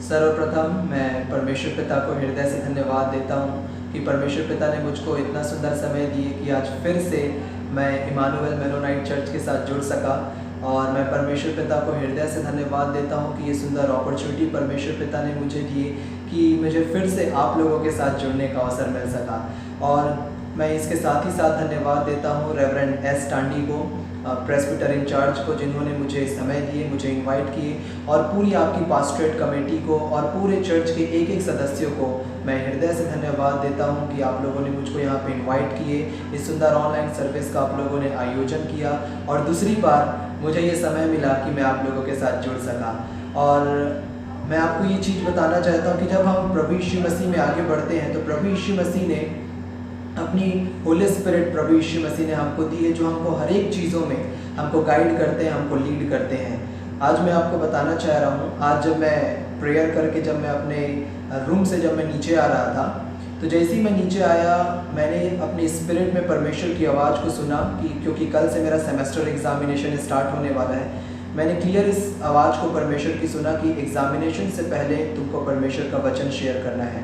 सर्वप्रथम मैं परमेश्वर पिता को हृदय से धन्यवाद देता हूँ कि परमेश्वर पिता ने मुझको इतना सुंदर समय दिए कि आज फिर से मैं इमानुएल मेनोनाइट चर्च के साथ जुड़ सका। और मैं परमेश्वर पिता को हृदय से धन्यवाद देता हूँ कि ये सुंदर अपॉर्चुनिटी परमेश्वर पिता ने मुझे दी कि मुझे फिर से आप लोगों के साथ जुड़ने का अवसर मिल सका। और मैं इसके साथ ही साथ धन्यवाद देता हूँ रेवरेंड एस टांडी को, प्रेस्बिटर इंचार्ज को, जिन्होंने मुझे समय दिए, मुझे इनवाइट किए, और पूरी आपकी पास्टरेट कमेटी को और पूरे चर्च के एक एक सदस्यों को मैं हृदय से धन्यवाद देता हूं कि आप लोगों ने मुझको यहाँ पे इनवाइट किए, इस सुंदर ऑनलाइन सर्विस का आप लोगों ने आयोजन किया और दूसरी बार मुझे ये समय मिला कि मैं आप लोगों के साथ जुड़ सका। और मैं आपको ये चीज़ बताना चाहता हूँ कि जब हम प्रभु यीशु मसीह में आगे बढ़ते हैं तो प्रभु यीशु मसीह ने अपनी होली स्पिरिट प्रभु यीशु मसीह ने हमको दी है, जो हमको हर एक चीज़ों में हमको गाइड करते हैं, हमको लीड करते हैं। आज मैं आपको बताना चाह रहा हूँ, आज जब मैं प्रेयर करके जब मैं अपने रूम से जब मैं नीचे आ रहा था, तो जैसे ही मैं नीचे आया मैंने अपनी स्पिरिट में परमेश्वर की आवाज़ को सुना कि क्योंकि कल से मेरा सेमेस्टर एग्जामिनेशन स्टार्ट होने वाला है। मैंने क्लियर इस आवाज़ को परमेश्वर की सुना कि एग्जामिनेशन से पहले तुमको परमेश्वर का वचन शेयर करना है।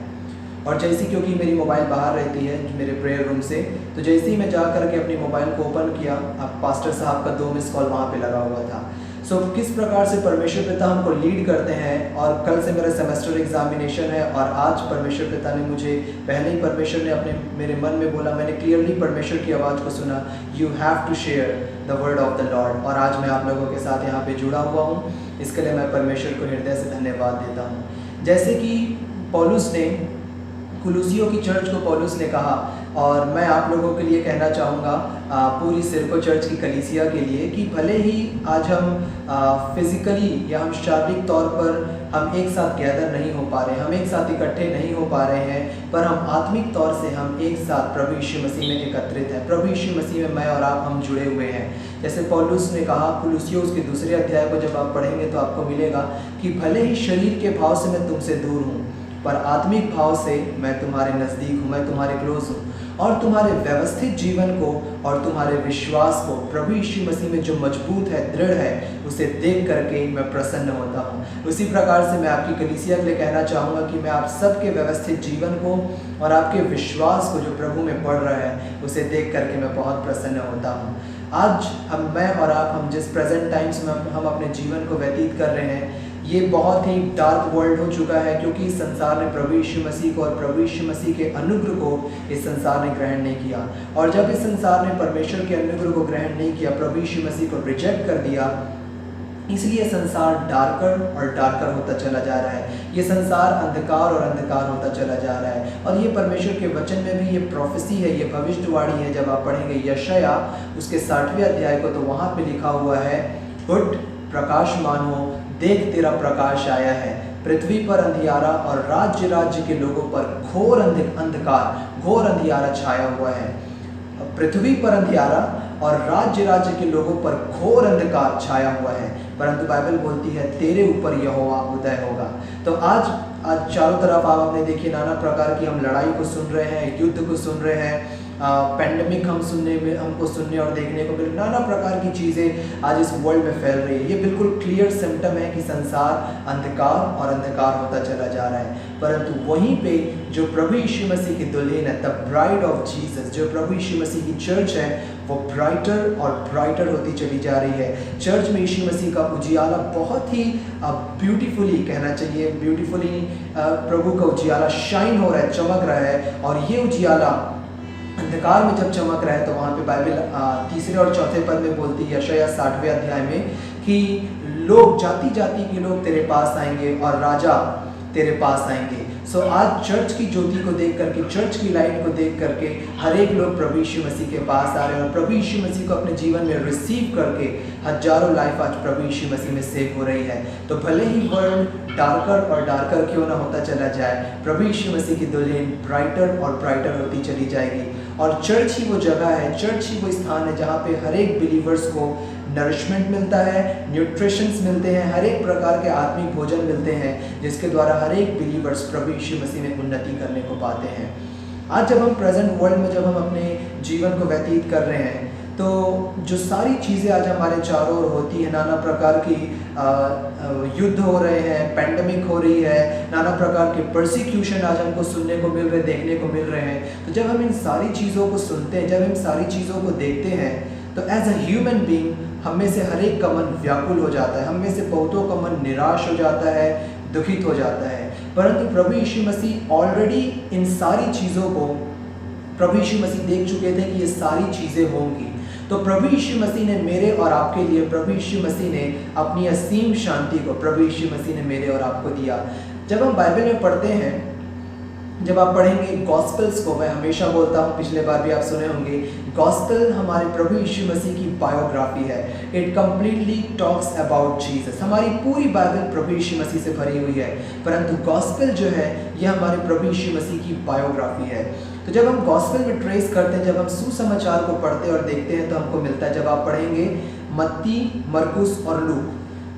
और जैसे क्योंकि मेरी मोबाइल बाहर रहती है मेरे प्रेयर रूम से, तो जैसे ही मैं जा करके अपनी मोबाइल को ओपन किया, अब पास्टर साहब का 2 मिस कॉल वहाँ पे लगा हुआ था। सो किस प्रकार से परमेश्वर पिता हमको लीड करते हैं। और कल से मेरा सेमेस्टर एग्जामिनेशन है और आज परमेश्वर पिता ने मुझे पहले ही परमेश्वर ने अपने मेरे मन में बोला, मैंने क्लियरली परमेश्वर की आवाज़ को सुना, you have to share the word of the Lord. और आज मैं आप लोगों के साथ यहाँ पे जुड़ा हुआ हूँ, इसके लिए मैं परमेश्वर को हृदय से धन्यवाद देता हूँ। जैसे कि पौलुस ने कुलुसियों की चर्च को पौलुस ने कहा, और मैं आप लोगों के लिए कहना चाहूँगा पूरी सिरको चर्च की कलीसिया के लिए कि भले ही आज हम फिज़िकली या हम शारीरिक तौर पर हम एक साथ गैदर नहीं हो पा रहे, हम एक साथ इकट्ठे नहीं हो पा रहे हैं, पर हम आत्मिक तौर से हम एक साथ प्रभु यीशु मसीह में एकत्रित हैं। प्रभु यीशु मसीह में मैं और आप हम जुड़े हुए हैं। जैसे पौलुस ने कहा कुलुसियों उसके 2 अध्याय को जब आप पढ़ेंगे तो आपको मिलेगा कि भले ही शरीर के भाव से मैं तुमसे दूर हूँ, पर आत्मिक भाव से मैं तुम्हारे नज़दीक हूँ, मैं तुम्हारे क्लोज हूँ। और तुम्हारे व्यवस्थित जीवन को और तुम्हारे विश्वास को प्रभु यीशु मसीह में जो मजबूत है, दृढ़ है, उसे देख करके मैं प्रसन्न होता हूँ। उसी प्रकार से मैं आपकी कलीसिया के लिए कहना चाहूँगा कि मैं आप सबके व्यवस्थित जीवन को और आपके विश्वास को जो प्रभु में बढ़ रहा है, उसे देख करके मैं बहुत प्रसन्न होता हूँ। आज मैं और आप हम जिस प्रेजेंट टाइम्स में हम अपने जीवन को व्यतीत कर रहे हैं, ये बहुत ही डार्क वर्ल्ड हो चुका है, क्योंकि इस संसार ने प्रभु यीशु मसीह को और प्रभु यीशु मसीह के अनुग्रह को इस संसार ने ग्रहण नहीं किया। और जब इस संसार ने परमेश्वर के अनुग्रह को ग्रहण नहीं किया, प्रभु यीशु मसीह को रिजेक्ट कर दिया, इसलिए संसार डार्कर और डार्कर होता चला जा रहा है। ये संसार अंधकार और अंधकार होता चला जा रहा है। और ये परमेश्वर के वचन में भी ये प्रोफेसी है, ये भविष्यवाणी है। जब आप पढ़ेंगे यशाया उसके 60वें अध्याय को, तो वहाँ पे लिखा हुआ है, उठ प्रकाशमान हो, देख तेरा प्रकाश आया है, पृथ्वी पर अंधियारा और राज्य राज्य के लोगों पर घोर अंधकार, घोर अंधियारा छाया हुआ है। पृथ्वी पर अंधियारा और राज्य राज्य के लोगों पर घोर अंधकार छाया हुआ है, परंतु बाइबल बोलती है तेरे ऊपर यहोवा उदय होगा। तो आज चारों तरफ आप अपने देखिए नाना प्रकार की हम लड़ाई को सुन रहे हैं, युद्ध को सुन रहे हैं, पैंडमिक हमको सुनने और देखने को मिल, नाना प्रकार की चीज़ें आज इस वर्ल्ड में फैल रही है। ये बिल्कुल क्लियर सिम्टम है कि संसार अंधकार और अंधकार होता चला जा रहा है। परंतु वहीं पे जो प्रभु यीशु मसीह की दुल्हन है, द ब्राइड ऑफ जीसस, जो प्रभु यीशु मसीह की चर्च है, वो ब्राइटर और ब्राइटर होती चली जा रही है। चर्च में यीशु मसीह का उजियाला बहुत ही ब्यूटीफुली कहना चाहिए, ब्यूटीफुली प्रभु का उजियाला शाइन हो रहा है, चमक रहा है। और ये उजियाला अंधकार में जब चमक रहा है, तो वहाँ पे बाइबल 3 और 4 पद में बोलती है, यशाया 60वें अध्याय में, कि लोग जाति जाति के लोग तेरे पास आएंगे और राजा तेरे पास आएंगे। सो आज चर्च की ज्योति को देख करके, चर्च की लाइट को देख करके हर एक लोग प्रभु यीशु मसीह के पास आ रहे हैं और प्रभु यीशु मसीह को अपने जीवन में रिसीव करके हजारों लाइफ आज प्रभु यीशु मसीह में सेव हो रही है। तो भले ही वर्ल्ड डार्कर और डार्कर क्यों ना होता चला जाए, प्रभु यीशु मसीह की दुल्हन ब्राइटर और ब्राइटर होती चली जाएगी। और चर्च ही वो जगह है, चर्च ही वो स्थान है जहाँ पे हर एक बिलीवर्स को नरिशमेंट मिलता है, न्यूट्रिशंस मिलते हैं, हर एक प्रकार के आत्मिक भोजन मिलते हैं, जिसके द्वारा हर एक बिलीवर्स प्रभु यीशु मसीह में उन्नति करने को पाते हैं। आज जब हम प्रेजेंट वर्ल्ड में जब हम अपने जीवन को व्यतीत कर रहे हैं, तो जो सारी चीज़ें आज हमारे चारों ओर होती हैं, नाना प्रकार की युद्ध हो रहे हैं, पैंडमिक हो रही है, नाना प्रकार के परसिक्यूशन आज हमको सुनने को मिल रहे, देखने को मिल रहे हैं। तो जब हम इन सारी चीज़ों को सुनते हैं, जब हम सारी चीज़ों को देखते हैं, तो एज अ ह्यूमन बीइंग हम में से हर एक का मन व्याकुल हो जाता है, हम में से बहुतों का मन निराश हो जाता है, दुखित हो जाता है। परंतु प्रभु यीशु मसीह ऑलरेडी इन सारी चीज़ों को प्रभु यीशु मसीह देख चुके थे कि ये सारी चीज़ें होंगी। तो प्रभु यीशु मसीह ने मेरे और आपके लिए, प्रभु यीशु मसीह ने अपनी असीम शांति को प्रभु यीशु मसीह ने मेरे और आपको दिया। जब हम बाइबल में पढ़ते हैं, जब आप पढ़ेंगे गॉस्पेल्स को, मैं हमेशा बोलता हूँ, पिछले बार भी आप सुने होंगे, गॉस्पेल हमारे प्रभु यीशु मसीह की बायोग्राफी है। It completely talks about Jesus. हमारी पूरी बाइबल प्रभु यीशु मसीह से भरी हुई है, परंतु गॉस्पेल जो है ये हमारे प्रभु यीशु मसीह की बायोग्राफी है। तो जब हम गॉस्पेल में ट्रेस करते हैं, जब हम सुसमाचार को पढ़ते और देखते हैं, तो हमको मिलता है, जब आप पढ़ेंगे मत्ती, मरकुस और लूक,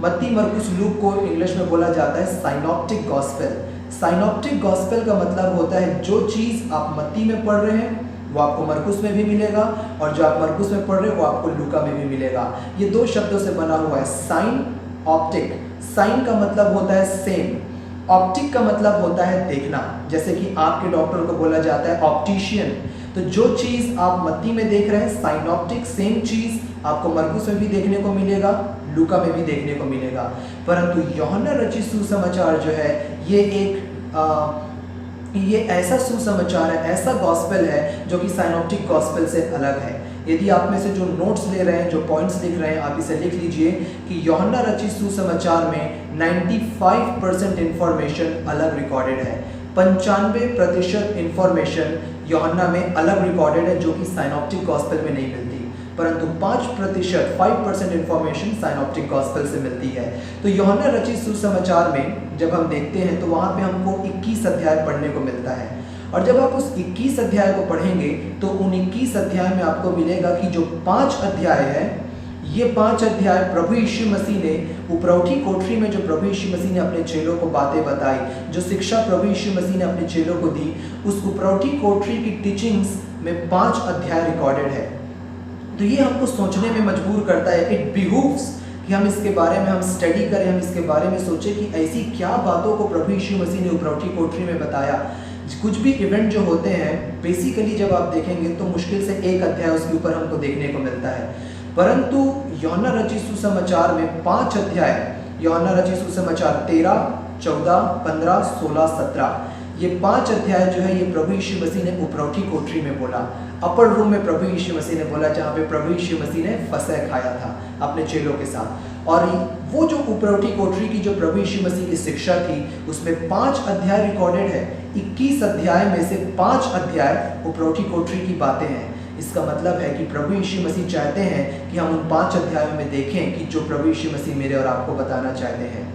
मत्ती, मरकुस, लूक को इंग्लिश में बोला जाता है साइनॉप्टिक गॉस्पेल। साइनॉप्टिक गॉस्पेल का मतलब होता है जो चीज़ आप मत्ती में पढ़ रहे हैं वो आपको मरकुस में भी मिलेगा, और जो आप मरकुस में पढ़ रहे हो वो आपको लूका में भी मिलेगा। ये दो शब्दों से बना हुआ है, साइन, ऑप्टिक। साइन का मतलब होता है सेम, ऑप्टिक का मतलब होता है देखना। जैसे कि आँख के डॉक्टर को बोला जाता है ऑप्टिशियन। तो जो चीज़ आप मत्ती में देख रहे हैं साइनॉप्टिक, सेम चीज़ आपको मरकुस में भी देखने को मिलेगा, लूका में भी देखने को मिलेगा। परंतु यूहन्ना रचित सुसमाचार जो है ये ऐसा सुसमाचार है, ऐसा गॉस्पेल है जो कि साइनॉप्टिक गॉस्पेल से अलग है। यदि आप में से जो नोट्स ले रहे हैं, जो पॉइंट्स लिख रहे हैं, आप इसे लिख लीजिए कि यूहन्ना रचित सुसमाचार में 95% इंफॉर्मेशन अलग रिकॉर्डेड है, 95% इंफॉर्मेशन यूहन्ना में अलग रिकॉर्डेड है, जो कि साइनॉप्टिक गॉस्पेल में नहीं मिलती। परंतु 5% इंफॉर्मेशन साइनॉप्टिक गॉस्पेल से मिलती है। तो यूहन्ना रचित सुसमाचार में जब हम देखते हैं तो वहाँ पे हमको 21 अध्याय पढ़ने को मिलता है, और जब आप उस 21 अध्याय को पढ़ेंगे तो उन 21 अध्याय में आपको मिलेगा कि जो 5 अध्याय है, ये 5 अध्याय प्रभु यीशु मसीह ने उपरौठी कोठरी में, जो प्रभु यीशु मसीह ने अपने चेलों को बातें बताई, जो शिक्षा प्रभु यीशु मसीह ने अपने चेलों को दी, उस उपरौठी कोठरी की टीचिंग्स में 5 अध्याय रिकॉर्डेड है। तो ये हमको सोचने में मजबूर करता है, इट बिहूव्स कि हम इसके बारे में हम स्टडी करें, हम इसके बारे में सोचें कि ऐसी क्या बातों को प्रभु यीशु मसीह ने उपरौठी कोठरी में बताया। कुछ भी इवेंट जो होते हैं, बेसिकली जब आप देखेंगे तो मुश्किल से एक अध्याय उसके ऊपर हमको देखने को मिलता है, परंतु यूहन्ना रचित सुसमाचार में 5 अध्याय, यूहन्ना रचित सुसमाचार 13, 14, 15, 16, 17, ये 5 अध्याय जो है ये प्रभु यीशु मसीह ने उपरौठी कोठरी में बोला, अपर रूम में प्रभु यीशु मसीह ने बोला, जहाँ पे प्रभु यीशु मसीह ने फसह खाया था अपने चेलों के साथ। और वो जो उपरौठी कोठरी की जो प्रभु यीशु मसीह की शिक्षा थी, उसमें 5 अध्याय रिकॉर्डेड है। 21 अध्याय में से 5 अध्याय उपरौठी कोठरी की बातें हैं। इसका मतलब है कि प्रभु यीशु मसीह चाहते हैं कि हम उन 5 अध्यायों में देखें कि जो प्रभु यीशु मसीह मेरे और आपको बताना चाहते हैं।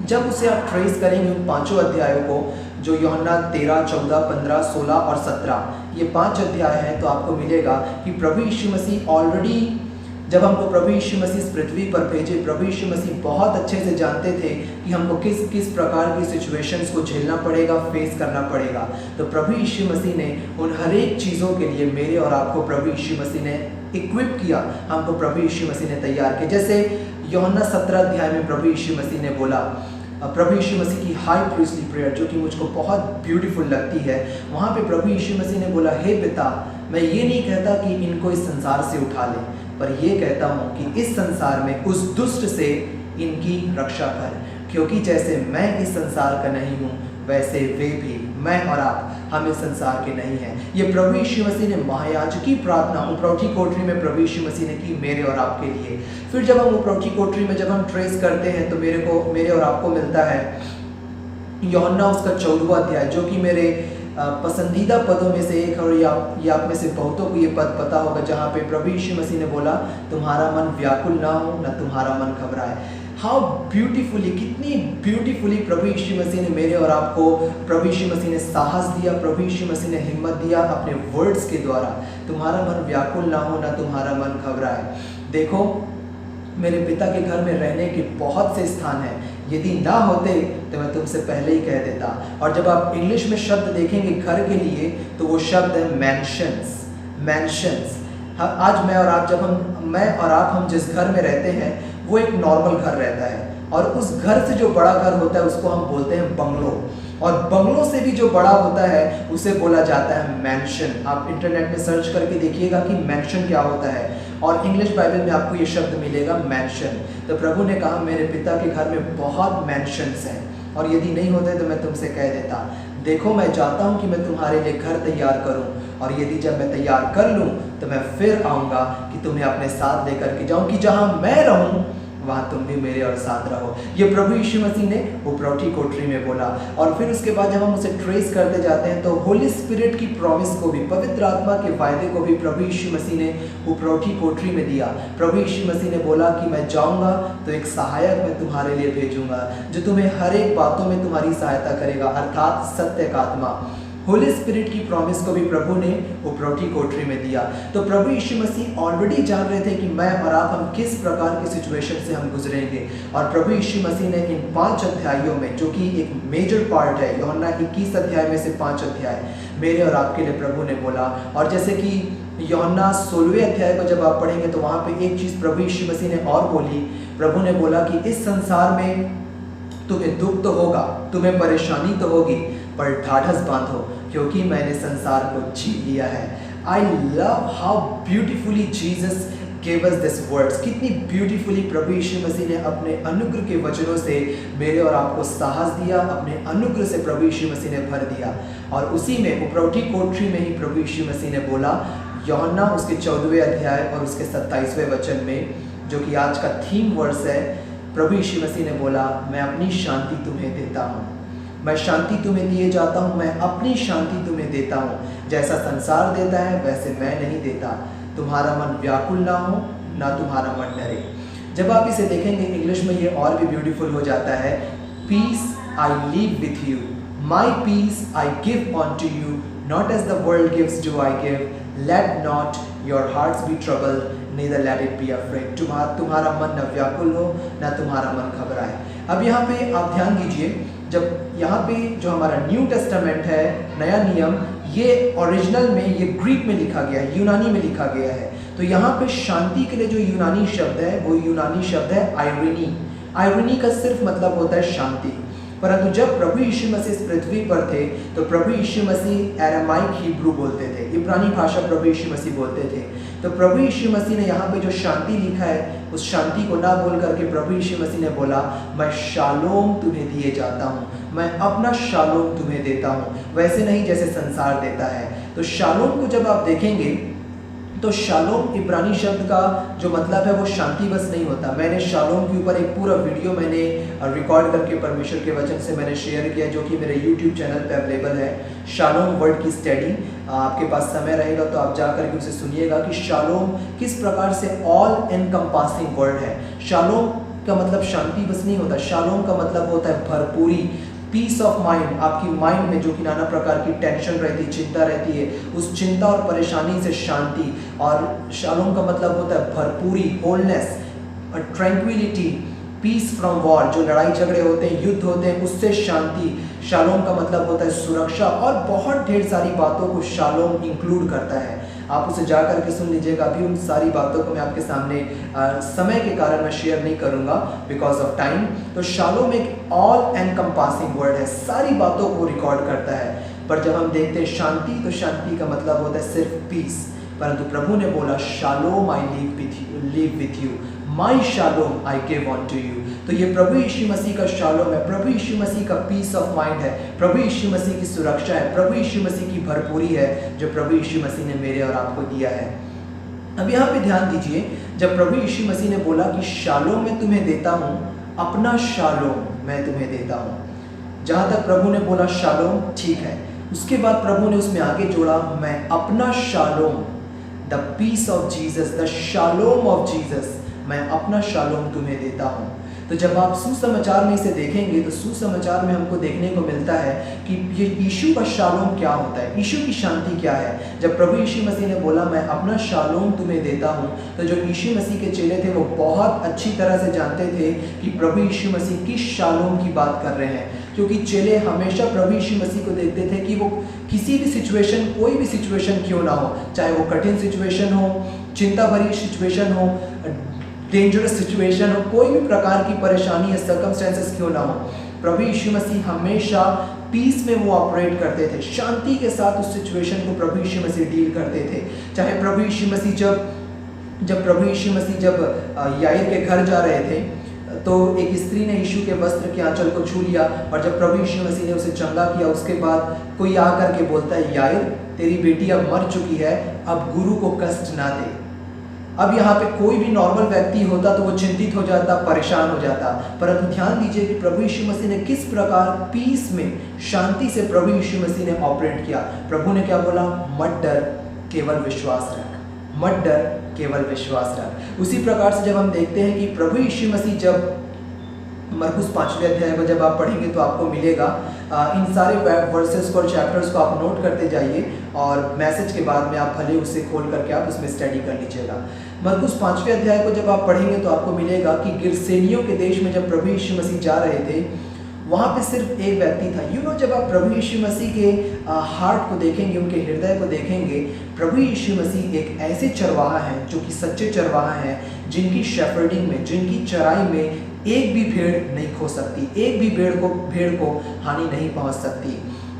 जब उसे आप ट्रेस करेंगे उन 5 अध्यायों को, जो यूहन्ना 13, 14, 15, 16 और 17, ये 5 अध्याय हैं, तो आपको मिलेगा कि प्रभु यीशु मसीह ऑलरेडी, जब हमको प्रभु यीशु मसीह इस पृथ्वी पर भेजे, प्रभु यीशु मसीह बहुत अच्छे से जानते थे कि हमको किस किस प्रकार की सिचुएशंस को झेलना पड़ेगा, फेस करना पड़ेगा। तो प्रभु यीशु मसीह ने उन हर एक चीज़ों के लिए मेरे और आपको प्रभु यीशु मसीह ने इक्विप किया, हमको प्रभु यीशु मसीह ने तैयार किया। जैसे यूहन्ना 17 अध्याय में प्रभु यीशु मसीह ने बोला, प्रभु यीशु मसीह की हाई प्रीस्टली प्रेयर, जो कि मुझको बहुत ब्यूटीफुल लगती है, वहाँ पे प्रभु यीशु मसीह ने बोला, हे पिता, मैं ये नहीं कहता कि इनको इस संसार से उठा ले, पर ये कहता हूँ कि इस संसार में उस दुष्ट से इनकी रक्षा कर, क्योंकि जैसे मैं इस संसार का नहीं हूँ, वैसे वे भी, मैं और आप, हम इस संसार के नहीं हैं। ये प्रभु यीशु मसीह ने महायाजकी प्रार्थना उपरौठी कोठरी में प्रभु यीशु मसीह ने की मेरे और आपके लिए। फिर जब हम उपरौठी कोठरी में जब हम ट्रेस करते हैं तो मेरे और आपको मिलता है यूहन्ना उसका 14वां अध्याय, जो कि मेरे पसंदीदा पदों में से एक है, और ये आप में से बहुतों को ये पद पता होगा, जहाँ पे प्रभु यीशु मसीह ने बोला, तुम्हारा मन व्याकुल ना हो, ना तुम्हारा मन घबराए। हाउ ब्यूटीफुली, कितनी ब्यूटीफुली प्रभु यीशु मसीह ने मेरे और आपको, प्रभु यीशु मसीह ने साहस दिया, प्रभु यीशु मसीह ने हिम्मत दिया अपने वर्ड्स के द्वारा, तुम्हारा मन व्याकुल ना हो, ना तुम्हारा मन घबराए। देखो, मेरे पिता के घर में रहने के बहुत से स्थान हैं, यदि ना होते तो मैं तुमसे पहले ही कह देता। और जब आप इंग्लिश में शब्द देखेंगे घर के लिए, तो वो शब्द है मैंशंस। मैंशंस, आज मैं और आप हम जिस घर में रहते हैं वो एक नॉर्मल घर रहता है, और उस घर से जो बड़ा घर होता है उसको हम बोलते हैं बंगलो, और बंगलों से भी जो बड़ा होता है उसे बोला जाता है मैंशन। आप इंटरनेट में सर्च करके देखिएगा कि मैंशन क्या होता है, और इंग्लिश बाइबल में आपको ये शब्द मिलेगा मैंशन। तो प्रभु ने कहा मेरे पिता के घर में बहुत मैंशंस हैं, और यदि नहीं होते तो मैं तुमसे कह देता। देखो मैं चाहता हूँ कि मैं तुम्हारे लिए घर तैयार करूँ, और यदि जब मैं तैयार कर लूँ तो मैं फिर आऊँगा कि तुम्हें अपने साथ लेकर के जाऊँ, कि जहाँ मैं रहूँ वहाँ तुम भी मेरे और साथ रहो। ये प्रभु यीशु मसीह ने उपरौठी कोठरी में बोला। और फिर उसके बाद जब हम उसे ट्रेस करते जाते हैं तो होली स्पिरिट की प्रॉमिस को भी, पवित्र आत्मा के वायदे को भी प्रभु यीशु मसीह ने उपरौठी कोठरी में दिया। प्रभु यीशु मसीह ने बोला कि मैं जाऊँगा तो एक सहायक मैं तुम्हारे लिए भेजूंगा जो तुम्हें हर एक बातों में तुम्हारी सहायता करेगा, अर्थात सत्य का आत्मा। होली स्पिरिट की प्रॉमिस को भी प्रभु ने उपरौठी कोठरी में दिया। तो प्रभु यीशु मसीह ऑलरेडी जान रहे थे कि मैं और आप हम किस प्रकार के सिचुएशन से हम गुजरेंगे, और प्रभु यीशु मसीह ने इन 5 अध्यायों में, जो कि एक मेजर पार्ट है, यूहन्ना 21 अध्याय में से 5 अध्याय मेरे और आपके लिए प्रभु ने बोला। और जैसे कि यूहन्ना 16वें अध्याय को जब आप पढ़ेंगे तो वहाँ पे एक चीज़ प्रभु यीशु मसीह ने और बोली। प्रभु ने बोला कि इस संसार में तुम्हें दुख तो होगा, तुम्हें परेशानी तो होगी, पर ढाढ़स बांधो क्योंकि मैंने संसार को जीत लिया है। I love how beautifully Jesus gave us this words। कितनी ब्यूटीफुली प्रभु यीशु मसीह ने अपने अनुग्रह के वचनों से मेरे और आपको साहस दिया, अपने अनुग्रह से प्रभु यीशु मसीह ने भर दिया। और उसी में उपरौठी कोठरी में ही प्रभु यीशु मसीह ने बोला, यूहन्ना उसके 14वें अध्याय और उसके 27वें वचन में, जो कि आज का थीम वर्स है, प्रभु यीशु मसीह ने बोला मैं अपनी शांति तुम्हें देता हूँ, मैं शांति तुम्हें दिए जाता हूँ, मैं अपनी शांति तुम्हें देता हूँ। जैसा संसार देता है वैसे मैं नहीं देता। तुम्हारा मन व्याकुल ना हो, ना तुम्हारा मन डरे। जब आप इसे देखेंगे इंग्लिश में ये और भी ब्यूटीफुल हो जाता है। Peace I leave with you, my peace I give unto you, not as the world gives do I give, let not your hearts be troubled, neither let it be afraid। तुम्हारा मन न व्याकुल हो, ना तुम्हारा मन घबराए। अब यहाँ पे आप ध्यान दीजिए, जब यहाँ पे जो हमारा न्यू टेस्टामेंट है, नया नियम, ये ओरिजिनल में ये ग्रीक में लिखा गया है, यूनानी में लिखा गया है। तो यहाँ पे शांति के लिए जो यूनानी शब्द है वो यूनानी शब्द है आयरनी। आयरनी का सिर्फ मतलब होता है शांति। परंतु जब प्रभु यीशु मसीह इस पृथ्वी पर थे तो प्रभु यीशु मसीह एरामाइक हिब्रू बोलते थे, इब्रानी भाषा प्रभु यीशु मसीह बोलते थे। तो प्रभु यीशु मसीह ने यहाँ पे जो शांति लिखा है उस शांति को ना बोल करके प्रभु यीशु मसीह ने बोला मैं शालोम तुम्हें दिए जाता हूँ, मैं अपना शालोम तुम्हें देता हूँ, वैसे नहीं जैसे संसार देता है। तो शालोम को जब आप देखेंगे तो शालोम इब्रानी शब्द का जो मतलब है वो शांति बस नहीं होता। मैंने शालोम के ऊपर एक पूरा वीडियो मैंने रिकॉर्ड करके परमेश्वर के वचन से मैंने शेयर किया, जो कि मेरे यूट्यूब चैनल पे अवेलेबल है, शालोम वर्ड की स्टडी। आपके पास समय रहेगा तो आप जा करके उसे सुनिएगा कि शालोम किस प्रकार से ऑल एनकम्पासिंग वर्ड है। शालोम का मतलब शांति बस नहीं होता, शालोम का मतलब होता है भरपूरी, पीस ऑफ माइंड। आपकी माइंड में जो कि नाना प्रकार की टेंशन रहती है, चिंता रहती है, उस चिंता और परेशानी से शांति। और शालोम का मतलब होता है भरपूरी, wholeness, tranquillity, peace from war, जो लड़ाई झगड़े होते हैं, युद्ध होते हैं, उससे शांति। शालोम का मतलब होता है सुरक्षा, और बहुत ढेर सारी बातों को शालोम इंक्लूड करता है। आप उसे जा कर के सुन लीजिएगा। अभी उन सारी बातों को मैं आपके सामने समय के कारण मैं शेयर नहीं करूंगा बिकॉज ऑफ टाइम। तो शालोम एक ऑल एनकम्पासिंग वर्ड है, सारी बातों को रिकॉर्ड करता है। पर जब हम देखते हैं शांति, तो शांति का मतलब होता है सिर्फ पीस। परंतु प्रभु ने बोला shalom I leave with you, my shalom I give unto you. तो ये प्रभु यीशु मसीह का शालोम है, प्रभु यीशु मसीह का पीस ऑफ माइंड है, प्रभु यीशु मसीह की सुरक्षा है, प्रभु यीशु मसीह की भरपूरी है, जो प्रभु यीशु मसीह ने मेरे और आपको दिया है। अब यहाँ पे ध्यान दीजिए, जब प्रभु यीशु मसीह ने बोला कि शालोम मैं तुम्हें देता हूँ, अपना शालोम मैं तुम्हें देता हूँ, जहाँ तक प्रभु ने बोला शालोम ठीक है, उसके बाद प्रभु ने उसमें आगे जोड़ा मैं अपना shalom, the peace of Jesus, the shalom of Jesus, मैं अपना शालोम तुम्हें देता हूँ। तो जब आप सुसमाचार में इसे देखेंगे तो सुसमाचार में हमको देखने को मिलता है कि ये यीशु का शालोम क्या होता है, यीशु की शांति क्या है। जब प्रभु यीशु मसीह ने बोला मैं अपना शालोम तुम्हें देता हूँ, तो जो यीशु मसीह के चेले थे वो बहुत अच्छी तरह से जानते थे कि प्रभु यीशु मसीह किस शालोम की बात कर रहे हैं, क्योंकि चेले हमेशा प्रभु यीशु मसीह को देखते थे कि वो किसी भी सिचुएशन, कोई भी सिचुएशन क्यों ना हो, चाहे वो कठिन सिचुएशन हो, चिंता भरी सिचुएशन हो, डेंजरस सिचुएशन हो, कोई भी प्रकार की परेशानी या सर्कमस्टेंसेस क्यों ना हो, प्रभु यीशु मसीह हमेशा पीस में वो ऑपरेट करते थे, शांति के साथ उस सिचुएशन को प्रभु यीशु मसीह डील करते थे। चाहे प्रभु यीशु मसीह जब याईर के घर जा रहे थे तो एक स्त्री ने यीशु के वस्त्र के आंचल को छू लिया, और जब प्रभु यीशु मसीह ने उसे चंगा किया, उसके बाद कोई आकर के बोलता है, याईर तेरी बेटी अब मर चुकी है, अब गुरु को कष्ट ना दे। अब यहाँ पे कोई भी नॉर्मल व्यक्ति होता तो वो चिंतित हो जाता, परेशान हो जाता, परंतु ध्यान दीजिए कि प्रभु यीशु मसीह ने किस प्रकार पीस में, शांति से प्रभु यीशु मसीह ने ऑपरेट किया। प्रभु ने क्या बोला? मत डर, केवल विश्वास रख, मत डर, केवल विश्वास रख। उसी प्रकार से जब हम देखते हैं कि प्रभु यीशु मसीह जब मरकुस 5वें अध्याय को जब आप पढ़ेंगे तो आपको मिलेगा, इन सारे वर्सेस को और चैप्टर्स को आप नोट करते जाइए, और मैसेज के बाद में आप भले उसे खोल करके आप उसमें स्टडी कर लीजिएगा। मरकुस 5वें अध्याय को जब आप पढ़ेंगे तो आपको मिलेगा कि गिरसेनियों के देश में जब प्रभु यीशु मसीह जा रहे थे, वहाँ पे सिर्फ एक व्यक्ति था। जब आप प्रभु यीशु मसीह के हार्ट को देखेंगे, उनके हृदय को देखेंगे, प्रभु यीशु मसीह एक ऐसे चरवाहा हैं जो कि सच्चे चरवाहा हैं, जिनकी शेफर्डिंग में, जिनकी चराई में एक भी भेड़ नहीं खो सकती, एक भी भेड़ को हानि नहीं पहुंच सकती।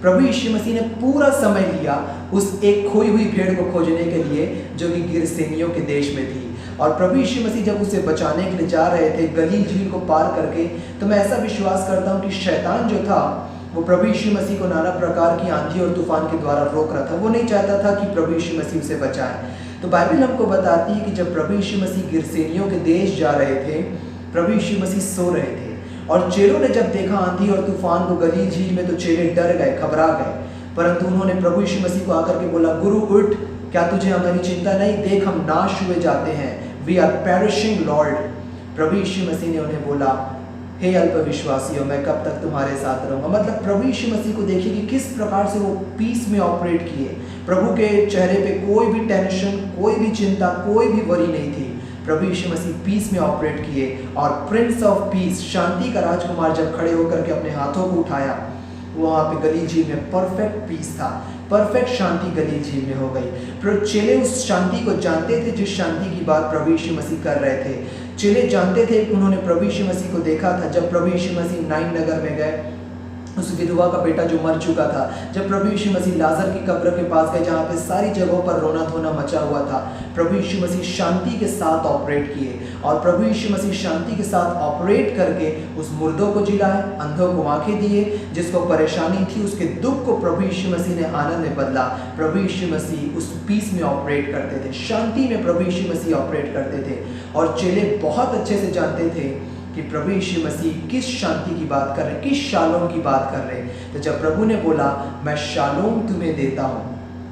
प्रभु यीशु मसीह ने पूरा समय लिया उस एक खोई हुई भेड़ को खोजने के लिए जो कि गिरसेनियों के देश में थी, और प्रभु यीशु मसीह जब उसे बचाने के लिए जा रहे थे गलील झील को पार करके, तो मैं ऐसा विश्वास करता हूँ कि शैतान जो था वो प्रभु यीशु मसीह को नाना प्रकार की आंधी और तूफान के द्वारा रोक रहा था। वो नहीं चाहता था कि प्रभु यीशु मसीह उसे बचाए। तो बाइबल हमको बताती है कि जब प्रभु यीशु मसीह गिरसेनियों के देश जा रहे थे, प्रभु यीशु मसीह सो रहे थे, और चेलों ने जब देखा आंधी और तूफान को गलील झील में, तो चेले डर गए, घबरा गए, परंतु उन्होंने प्रभु यीशु मसीह को आकर के बोला, गुरु उठ, क्या तुझे हमारी चिंता नहीं? देख हम नाश हुए जाते हैं, वी आर पेरिशिंग लॉर्ड। प्रभु यीशु मसीह ने उन्हें बोला, हे अल्पविश्वासियों, मैं कब तक तुम्हारे साथ रहूंगा। मतलब प्रभु यीशु मसीह को देखिए कि किस प्रकार से वो पीस में ऑपरेट किए। प्रभु के चेहरे पे कोई भी टेंशन, कोई भी चिंता, कोई भी वरी नहीं थी। प्रभु यीशु मसीह पीस में ऑपरेट किए, और प्रिंस ऑफ पीस, शांति का राजकुमार जब खड़े होकर के अपने हाथों को उठाया, वहाँ पे गलील झील में परफेक्ट पीस था, परफेक्ट शांति गलील झील में हो गई। चेले उस शांति को जानते थे जिस शांति की बात प्रभु यीशु मसीह कर रहे थे। चेले जानते थे, उन्होंने प्रभु यीशु मसीह को देखा था जब प्रभु यीशु मसीह नाइन नगर में गए, उस विधवा का बेटा जो मर चुका था, जब प्रभु यीशु मसीह लाजर की कब्र के पास गए जहाँ पे सारी जगहों पर रोना धोना मचा हुआ था, प्रभु यीशु मसीह शांति के साथ ऑपरेट किए, और प्रभु यीशु मसीह शांति के साथ ऑपरेट करके उस मुर्दों को जिलाए, अंधों को आंखें दिए, जिसको परेशानी थी उसके दुख को प्रभु यीशु मसीह ने आनंद में बदला। प्रभु यीशु मसीह उस पीस में ऑपरेट करते थे, शांति में प्रभु यीशु मसीह ऑपरेट करते थे, और चेले बहुत अच्छे से जानते थे कि प्रभु यीशु मसीह किस शांति की बात कर रहे, किस शालोम की बात कर रहे। तो जब प्रभु ने बोला, मैं शालोम तुम्हें देता हूँ,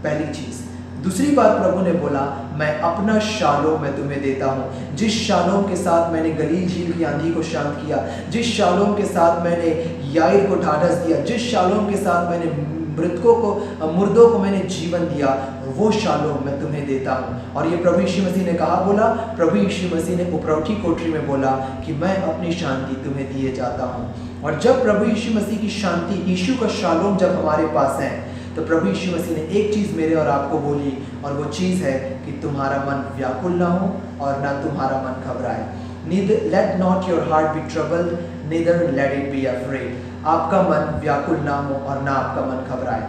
पहली चीज। दूसरी बात प्रभु ने बोला, मैं अपना शालोम मैं तुम्हें देता हूँ। जिस शालोम के साथ मैंने गलील झील की आंधी को शांत किया, जिस शालोम के साथ मैंने याईर को ढाढ़स दिया, जिस शालोम के साथ मैंने मुर्दों को मैंने जीवन दिया, वो शालोम मैं तुम्हें देता हूँ। और ये प्रभु यीशु मसीह ने कहा बोला, प्रभु यीशु मसीह ने उपरौठी कोठरी में बोला कि मैं अपनी शांति तुम्हें दिए जाता हूँ। और जब प्रभु यीशु मसीह की शांति, यीशु का शालोम जब हमारे पास है, तो प्रभु यीशु मसीह ने एक चीज़ मेरे और आपको बोली, और वो चीज़ है कि तुम्हारा मन व्याकुल ना हो और ना तुम्हारा मन घबराए। Let not your heart be troubled, neither let it be afraid। आपका मन व्याकुल ना हो और ना आपका मन घबराए।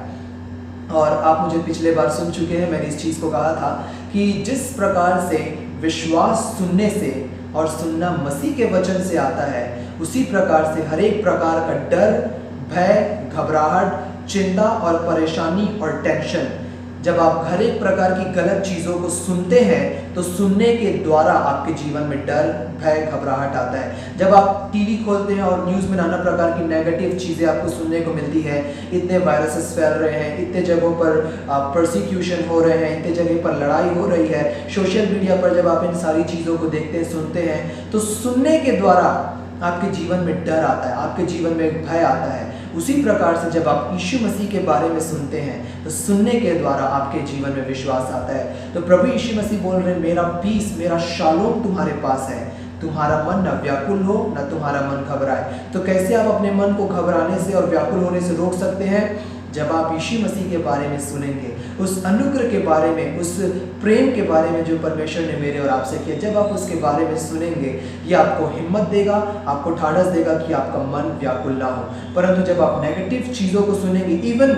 और आप मुझे पिछले बार सुन चुके हैं, मैंने इस चीज़ को कहा था कि जिस प्रकार से विश्वास सुनने से और सुनना मसीह के वचन से आता है, उसी प्रकार से हर एक प्रकार का डर, भय, घबराहट, चिंता और परेशानी और टेंशन, जब आप हर एक प्रकार की गलत चीज़ों को सुनते हैं, तो सुनने के द्वारा आपके जीवन में डर, भय, घबराहट आता है। जब आप टीवी खोलते हैं और न्यूज़ में नाना प्रकार की नेगेटिव चीज़ें आपको सुनने को मिलती है, इतने वायरसेस फैल रहे हैं, इतने जगहों पर परसिक्यूशन हो रहे हैं, इतने जगह पर लड़ाई हो रही है, सोशल मीडिया पर जब आप इन सारी चीज़ों को देखते हैं, सुनते हैं, तो सुनने के द्वारा आपके जीवन में डर आता है, आपके जीवन में एक भय आता है। उसी प्रकार से जब आप यीशु मसीह के बारे में सुनते हैं, तो सुनने के द्वारा आपके जीवन में विश्वास आता है। तो प्रभु यीशु मसीह बोल रहे हैं, मेरा पीस, मेरा शालोम तुम्हारे पास है, तुम्हारा मन न व्याकुल हो न तुम्हारा मन घबराए। तो कैसे आप अपने मन को घबराने से और व्याकुल होने से रोक सकते हैं? जब आप यीशु मसीह के बारे में सुनेंगे, उस अनुग्रह के बारे में, उस प्रेम के बारे में जो परमेश्वर ने मेरे और आपसे किया, जब आप उसके बारे में सुनेंगे, ये आपको हिम्मत देगा, आपको ठाड़स देगा कि आपका मन व्याकुल ना हो। परंतु जब आप नेगेटिव चीज़ों को सुनेंगे, इवन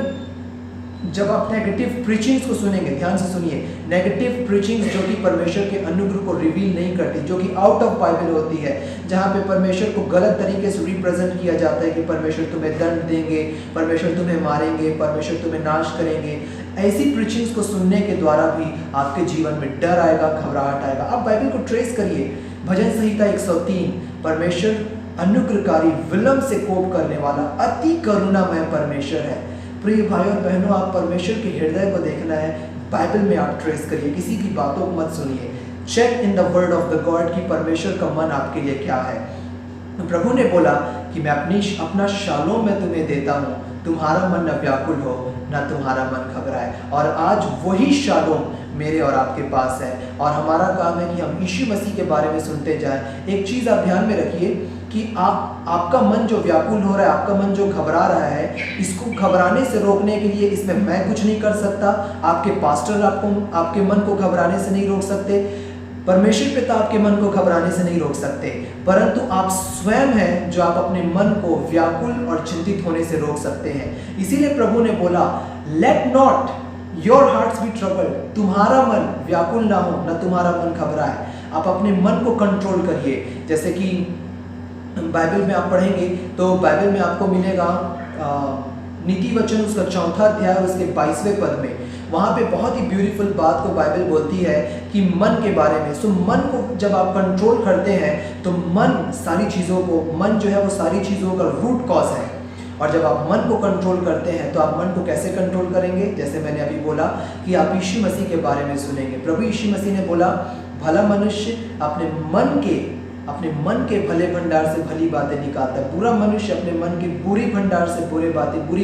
जब आप नेगेटिव प्रीचिंग्स को सुनेंगे, ध्यान से सुनिए, नेगेटिव प्रीचिंग्स जो कि परमेश्वर के अनुग्रह को रिवील नहीं करती, जो कि आउट ऑफ बाइबल होती है, जहाँ पे परमेश्वर को गलत तरीके से रिप्रेजेंट किया जाता है कि परमेश्वर तुम्हें दंड देंगे, परमेश्वर तुम्हें मारेंगे, परमेश्वर तुम्हें नाश करेंगे, ऐसी प्रीचिंग्स को सुनने के द्वारा भी आपके जीवन में डर आएगा, घबराहट आएगा। आप बाइबल को ट्रेस करिए, भजन संहिता 103, परमेश्वर अनुग्रहकारी, विलंब से कोप करने वाला, अति करुणामय परमेश्वर है। प्रिय भाई और बहनों, आप परमेश्वर के हृदय को देखना है, बाइबल में आप ट्रेस करिए, किसी की बातों को मत सुनिए। Check in the word of the God कि परमेश्वर का मन आपके लिए क्या है। प्रभु ने बोला कि मैं अपना शालोम मैं तुम्हें देता हूँ, तुम्हारा मन न व्याकुल हो, न तुम्हारा मन घबराए। और आज वही शालोम मेरे और आपके पास है, और हमारा काम है कि हम यीशु मसीह के बारे में सुनते जाएं। एक चीज़ आप ध्यान में रखिए कि आपका मन जो व्याकुल हो रहा है, आपका मन जो घबरा रहा है, इसको घबराने से रोकने के लिए इसमें मैं कुछ नहीं कर सकता, आपके पास्टर आपके मन को घबराने से नहीं रोक सकते, परमेश्वर पिता आपके मन को घबराने से नहीं रोक सकते, परंतु आप स्वयं हैं जो आप अपने मन को व्याकुल और चिंतित होने से रोक सकते हैं। इसीलिए प्रभु ने बोला, let not your hearts be troubled, तुम्हारा मन व्याकुल ना हो, न तुम्हारा मन घबराए। आप अपने मन को कंट्रोल करिए। जैसे कि बाइबल में आप पढ़ेंगे तो बाइबल में आपको मिलेगा नीति वचन उसका 4 अध्याय और उसके 22वें पद में, वहाँ पे बहुत ही ब्यूटीफुल बात को बाइबल बोलती है कि मन के बारे में। सो मन को जब आप कंट्रोल करते हैं तो मन सारी चीज़ों को, मन जो है वो सारी चीज़ों का रूट कॉज है। और जब आप मन को कंट्रोल करते हैं तो आप मन को कैसे कंट्रोल करेंगे? जैसे मैंने अभी बोला कि आप यीशु मसीह के बारे में सुनेंगे। प्रभु यीशु मसीह ने बोला, भला मनुष्य अपने मन के भले भंडार से भली बातें निकालता है, बुरा मनुष्य अपने मन के बुरी भंडार से बुरी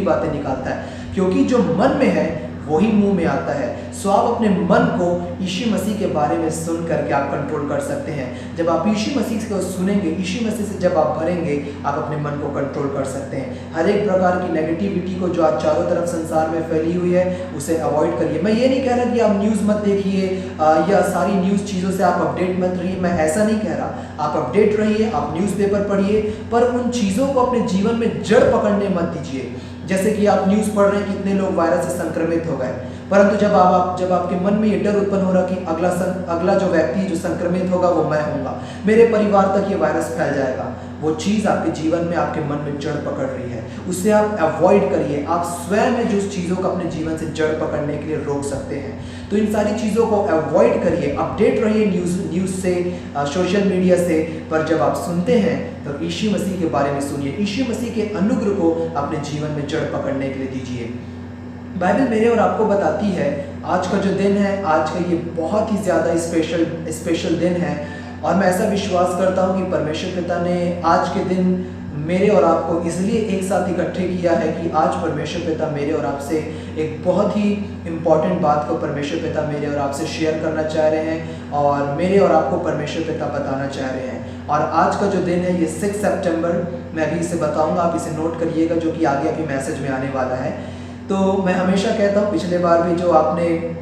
बातें निकालता है, क्योंकि जो मन में है वही मुंह में आता है। सो आप अपने मन को यीशु मसीह के बारे में सुन करके आप कंट्रोल कर सकते हैं। जब आप यीशु मसीह को सुनेंगे, यीशु मसीह से जब आप भरेंगे, आप अपने मन को कंट्रोल कर सकते हैं। हर एक प्रकार की नेगेटिविटी को जो आज चारों तरफ संसार में फैली हुई है, उसे अवॉइड करिए। मैं ये नहीं कह रहा कि आप न्यूज़ मत देखिए या सारी न्यूज़ चीज़ों से आप अपडेट मत रहिए, मैं ऐसा नहीं कह रहा। आप अपडेट रहिए, आप न्यूज़पेपर पढ़िए, पर उन चीज़ों को अपने जीवन में जड़ पकड़ने मत दीजिए। जैसे कि आप न्यूज़ पढ़ रहे हैं कितने लोग वायरस से संक्रमित हो गए, परंतु जब आपके मन में ये डर उत्पन्न हो रहा कि अगला जो व्यक्ति जो संक्रमित होगा वो मैं होऊंगा, मेरे परिवार तक ये वायरस फैल जाएगा, वो चीज़ आपके जीवन में आपके मन में जड़ पकड़ रही है, उससे आप अवॉइड करिए। आप स्वयं में जो उस चीज़ों को अपने जीवन से जड़ पकड़ने के लिए रोक सकते हैं। तो इन सारी चीज़ों को अवॉइड करिए, अपडेट रहिए न्यूज़ से, सोशल मीडिया से, पर जब आप सुनते हैं तो यीशु मसीह के बारे में सुनिए, यीशु मसीह के अनुग्रह को अपने जीवन में जड़ पकड़ने के लिए दीजिए। बाइबल मेरे और आपको बताती है, आज का जो दिन है, आज का ये बहुत ही ज़्यादा स्पेशल दिन है, और मैं ऐसा विश्वास करता हूँ कि परमेश्वर पिता ने आज के दिन मेरे और आपको इसलिए एक साथ इकट्ठे किया है कि आज परमेश्वर पिता मेरे और आपसे एक बहुत ही इम्पॉर्टेंट बात को परमेश्वर पिता मेरे और आपसे शेयर करना चाह रहे हैं, और मेरे और आपको परमेश्वर पिता बताना चाह रहे हैं। और आज का जो दिन है ये 6 सितंबर, मैं अभी इसे बताऊंगा, आप इसे नोट करिएगा, जो कि आगे के मैसेज में आने वाला है। तो मैं हमेशा कहता हूँ, पिछले बार भी जो आपने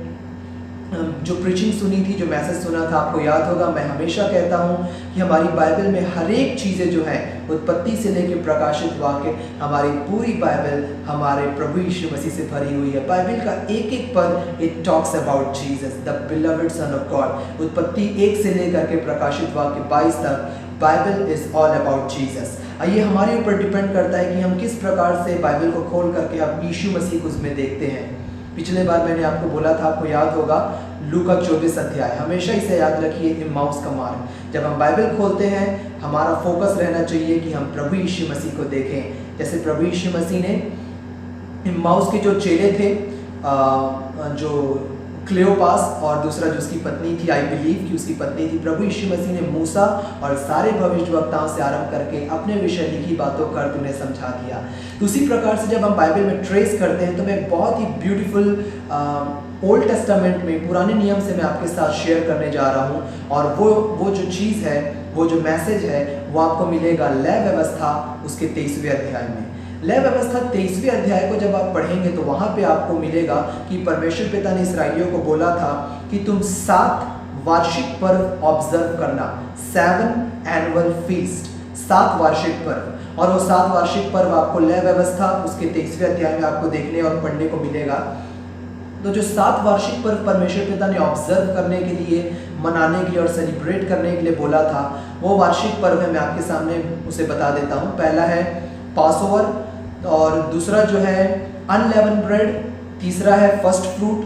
जो प्रीचिंग सुनी थी, जो मैसेज सुना था, आपको याद होगा, मैं हमेशा कहता हूँ कि हमारी बाइबल में हर एक चीज़ें जो है, उत्पत्ति से लेकर प्रकाशित वाक्य, हमारी पूरी बाइबल हमारे प्रभु यीशु मसीह से भरी हुई है। बाइबल का एक एक पद it talks about Jesus the beloved son of God. उत्पत्ति 1 से लेकर के प्रकाशित वाक्य 22 तक Bible is all about Jesus. ये हमारे ऊपर डिपेंड करता है कि हम किस प्रकार से बाइबल को खोल करके हम यीशु मसीह को उसमें देखते हैं। पिछले बार मैंने आपको बोला था, आपको याद होगा, लूका 24 अध्याय, हमेशा इसे याद रखिए, इम्माउस का मार्ग। जब हम बाइबल खोलते हैं, हमारा फोकस रहना चाहिए कि हम प्रभु यीशु मसीह को देखें। जैसे प्रभु यीशु मसीह ने इम्माउस के जो चेले थे, जो क्लियोपास और दूसरा जो उसकी पत्नी थी, आई बिलीव कि उसकी पत्नी थी, प्रभु यीशु मसीह ने मूसा और सारे भविष्यवक्ताओं से आरंभ करके अपने विषय लिखी बातों कर उन्हें समझा दिया। तो उसी प्रकार से जब हम बाइबल में ट्रेस करते हैं, तो मैं बहुत ही ब्यूटीफुल ओल्ड टेस्टामेंट में, पुराने नियम से मैं आपके साथ शेयर करने जा रहा हूँ, और वो जो चीज़ है, वो जो मैसेज है, वो आपको मिलेगा लय व्यवस्था उसके 23वें अध्याय में। लय व्यवस्था 23वें अध्याय को जब आप पढ़ेंगे तो वहाँ पे आपको मिलेगा कि परमेश्वर पिता ने इसराइलियों को बोला था कि तुम 7 वार्षिक पर्व ऑब्जर्व करना, 7 एनुअल फीस्ट, 7 वार्षिक पर्व। और वो 7 वार्षिक पर्व आपको लय व्यवस्था उसके 23वें अध्याय में आपको देखने और पढ़ने को मिलेगा। तो जो 7 वार्षिक पर्व परमेश्वर पिता ने ऑब्जर्व करने के लिए, मनाने के लिए और सेलिब्रेट करने के लिए बोला था, वो वार्षिक पर्व है, मैं आपके सामने उसे बता देता हूँ। पहला है पासओवर, और दूसरा जो है अनलेवन ब्रेड, तीसरा है फर्स्ट फ्रूट,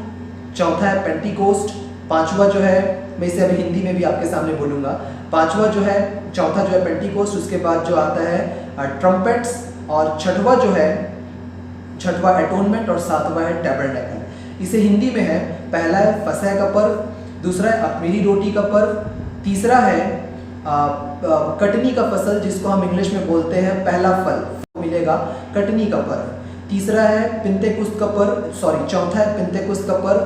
चौथा है पेंटिकोस्ट, पांचवा जो है, मैं इसे अभी हिंदी में भी आपके सामने बोलूँगा, पांचवा जो है, चौथा जो है पेंटिकोस्ट, उसके बाद जो आता है ट्रम्पेट्स, और छठवा जो है, छठवा एटोनमेंट, और सातवां है टैबरनेकल। इसे हिंदी में है, पहला है फसह का पर्व, दूसरा है अख़मीरी रोटी का पर्व, तीसरा है कटनी का फसल जिसको हम इंग्लिश में बोलते हैं पहला फल मिलेगा, कटनी का पर्व, तीसरा है पिंतेकुस्त का पर्व, चौथा है पिंतेकुस्त का पर्व,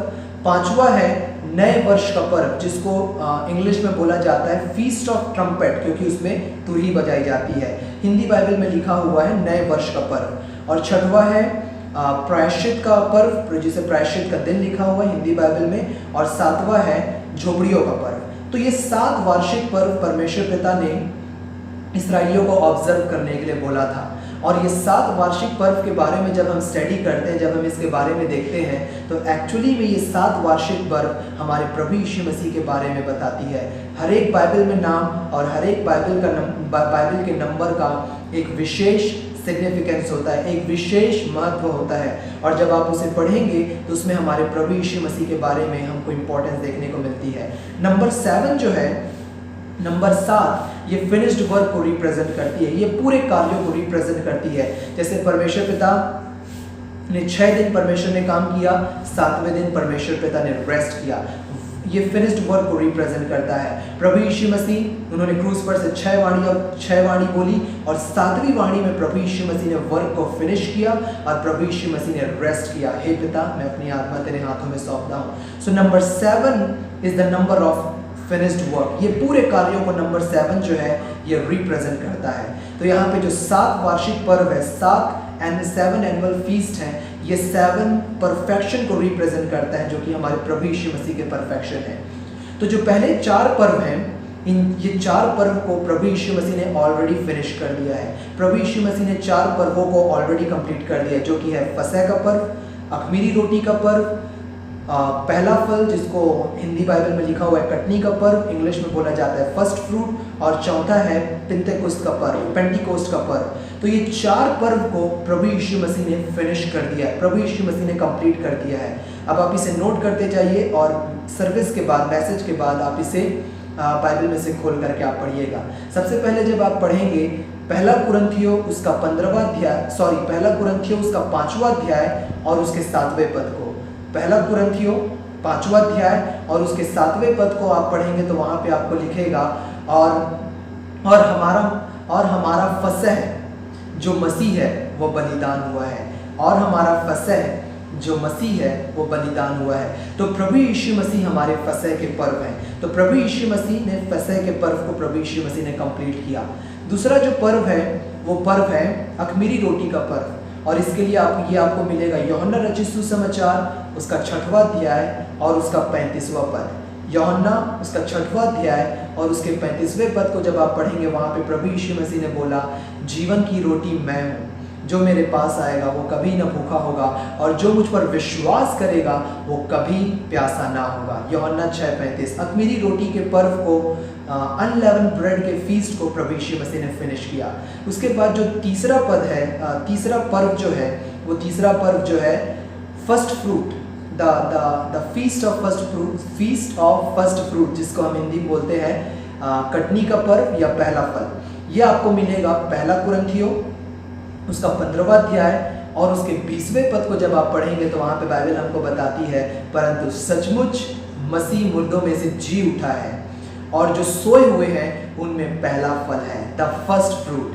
पांचवा है नए वर्ष का पर्व जिसको इंग्लिश में बोला जाता है फीस्ट ऑफ ट्रम्पेट, क्योंकि उसमें तुरही बजाई जाती है। हिंदी बाइबल में लिखा हुआ है नए वर्ष का पर्व। और छठवा है प्रायश्चित का पर्व, जिसे प्रायश्चित का दिन लिखा हुआ है हिंदी बाइबल में, और सातवां है झोपड़ियों का पर्व। तो ये 7 वार्षिक पर्व परमेश्वर पिता ने इसराइलियों को ऑब्जर्व करने के लिए बोला था। और ये 7 वार्षिक पर्व के बारे में जब हम स्टडी करते हैं, जब हम इसके बारे में देखते हैं, तो एक्चुअली में ये 7 वार्षिक पर्व हमारे प्रभु यीशु मसीह के बारे में बताती है। हर एक बाइबल में नाम और हर एक बाइबल के नंबर का एक विशेष सिग्निफिकेंस होता है, एक विशेष महत्व होता है, और जब आप उसे पढ़ेंगे तो उसमें हमारे प्रभु यीशु मसीह के बारे में हमको इम्पोर्टेंस देखने को मिलती है। नंबर 7 जो है, नंबर 7, ये फिनिश्ड वर्क को रिप्रेजेंट करती है, ये पूरे कार्यों को रिप्रेजेंट करती है। जैसे परमेश्वर पिता ने 6 दिन परमेश्वर ने काम किया, 7वें दिन परमेश्वर पिता ने रेस्ट किया, ये फिनिश्ड वर्क को रिप्रेजेंट करता है। प्रभु यीशु मसीह, उन्होंने क्रूस पर से 6 वाणी बोली, और 7वीं वाणी में प्रभु यीशु मसीह ने वर्क को फिनिश किया, और प्रभु यीशु मसीह ने रेस्ट किया। हे पिता, मैं अपनी आत्मा तेरे हाथों में सौंपता हूँ। So number 7 is the number of finished work. ये पूरे कार्यों को नंबर 7 जो है ये रिप्रेजेंट करता है। तो यहाँ पे जो 7 वार्षिक पर्व है, 7 एनुअल फीस्ट हैं, ये 7 परफेक्शन को रिप्रेजेंट करता है, जो कि हमारे प्रभु यीशु मसीह के परफेक्शन है। तो जो पहले 4 पर्व हैं, ये 4 पर्व को प्रभु यीशु मसीह ने ऑलरेडी फिनिश कर दिया है। प्रभु यीशु मसीह ने 4 पर्वों को ऑलरेडी कंप्लीट कर दिया, जो कि है फसह का पर्व, अख़मीरी रोटी का पर्व, पहला फल जिसको हिंदी बाइबल में लिखा हुआ है कटनी का पर्व, इंग्लिश में बोला जाता है फर्स्ट फ्रूट, और चौथा है पिंतेकुस्त का पर्व, पेंटिकोस्ट का पर्व। तो ये 4 पर्व को प्रभु यीशु मसीह ने फिनिश कर दिया है, प्रभु यीशु मसीह ने कंप्लीट कर दिया है। अब आप इसे नोट करते जाइए, और सर्विस के बाद, मैसेज के बाद आप इसे बाइबल में से खोल करके आप पढ़िएगा। सबसे पहले जब आप पढ़ेंगे पहला कुरिन्थियों उसका 15वां अध्याय, पहला कुरिन्थियों उसका 5वां अध्याय और उसके 7वें पद को, पहला कुरिन्थियों 5वां अध्याय और उसके 7वें पद को आप पढ़ेंगे तो वहाँ पे आपको लिखेगा, और हमारा फसह जो मसीह है वो बलिदान हुआ है, और हमारा फसह जो मसीह है वो बलिदान हुआ है। तो प्रभु यीशु मसीह हमारे फसह के पर्व हैं। तो प्रभु यीशु मसीह ने फसह के पर्व को प्रभु यीशु मसीह ने कंप्लीट किया। दूसरा जो पर्व है वो पर्व है अख़मीरी रोटी का पर्व, और इसके लिए आपको मिलेगा यूहन्ना रचित सुसमाचार उसका 6वां अध्याय और उसका 35वां पद। यूहन्ना उसका 6वां अध्याय और उसके 35वें पद को जब आप पढ़ेंगे, वहाँ पे प्रभु यीशु मसीह ने बोला, जीवन की रोटी मैं हूँ, जो मेरे पास आएगा वो कभी न भूखा होगा, और जो मुझ पर विश्वास करेगा वो कभी प्यासा ना होगा। यूहन्ना 6:35। अख़मीरी रोटी के पर्व को, अनलेवन ब्रेड के फीस्ट को प्रभु यीशु मसीह ने फिनिश किया। उसके बाद जो तीसरा पद है, तीसरा पर्व जो है, वो तीसरा पर्व जो है first fruit, the feast of first fruit, जिसको हम हिंदी में बोलते हैं कटनी का पर्व या पहला फल। ये आपको मिलेगा पहला कुरिन्थियों उसका 15वां अध्याय और उसके 20वें पद को जब आप पढ़ेंगे तो वहाँ पे बाइबल हमको बताती है, परंतु सचमुच मसीह मुर्दों में से जी उठा है, और जो सोए हुए हैं उनमें पहला फल है, द फर्स्ट फ्रूट।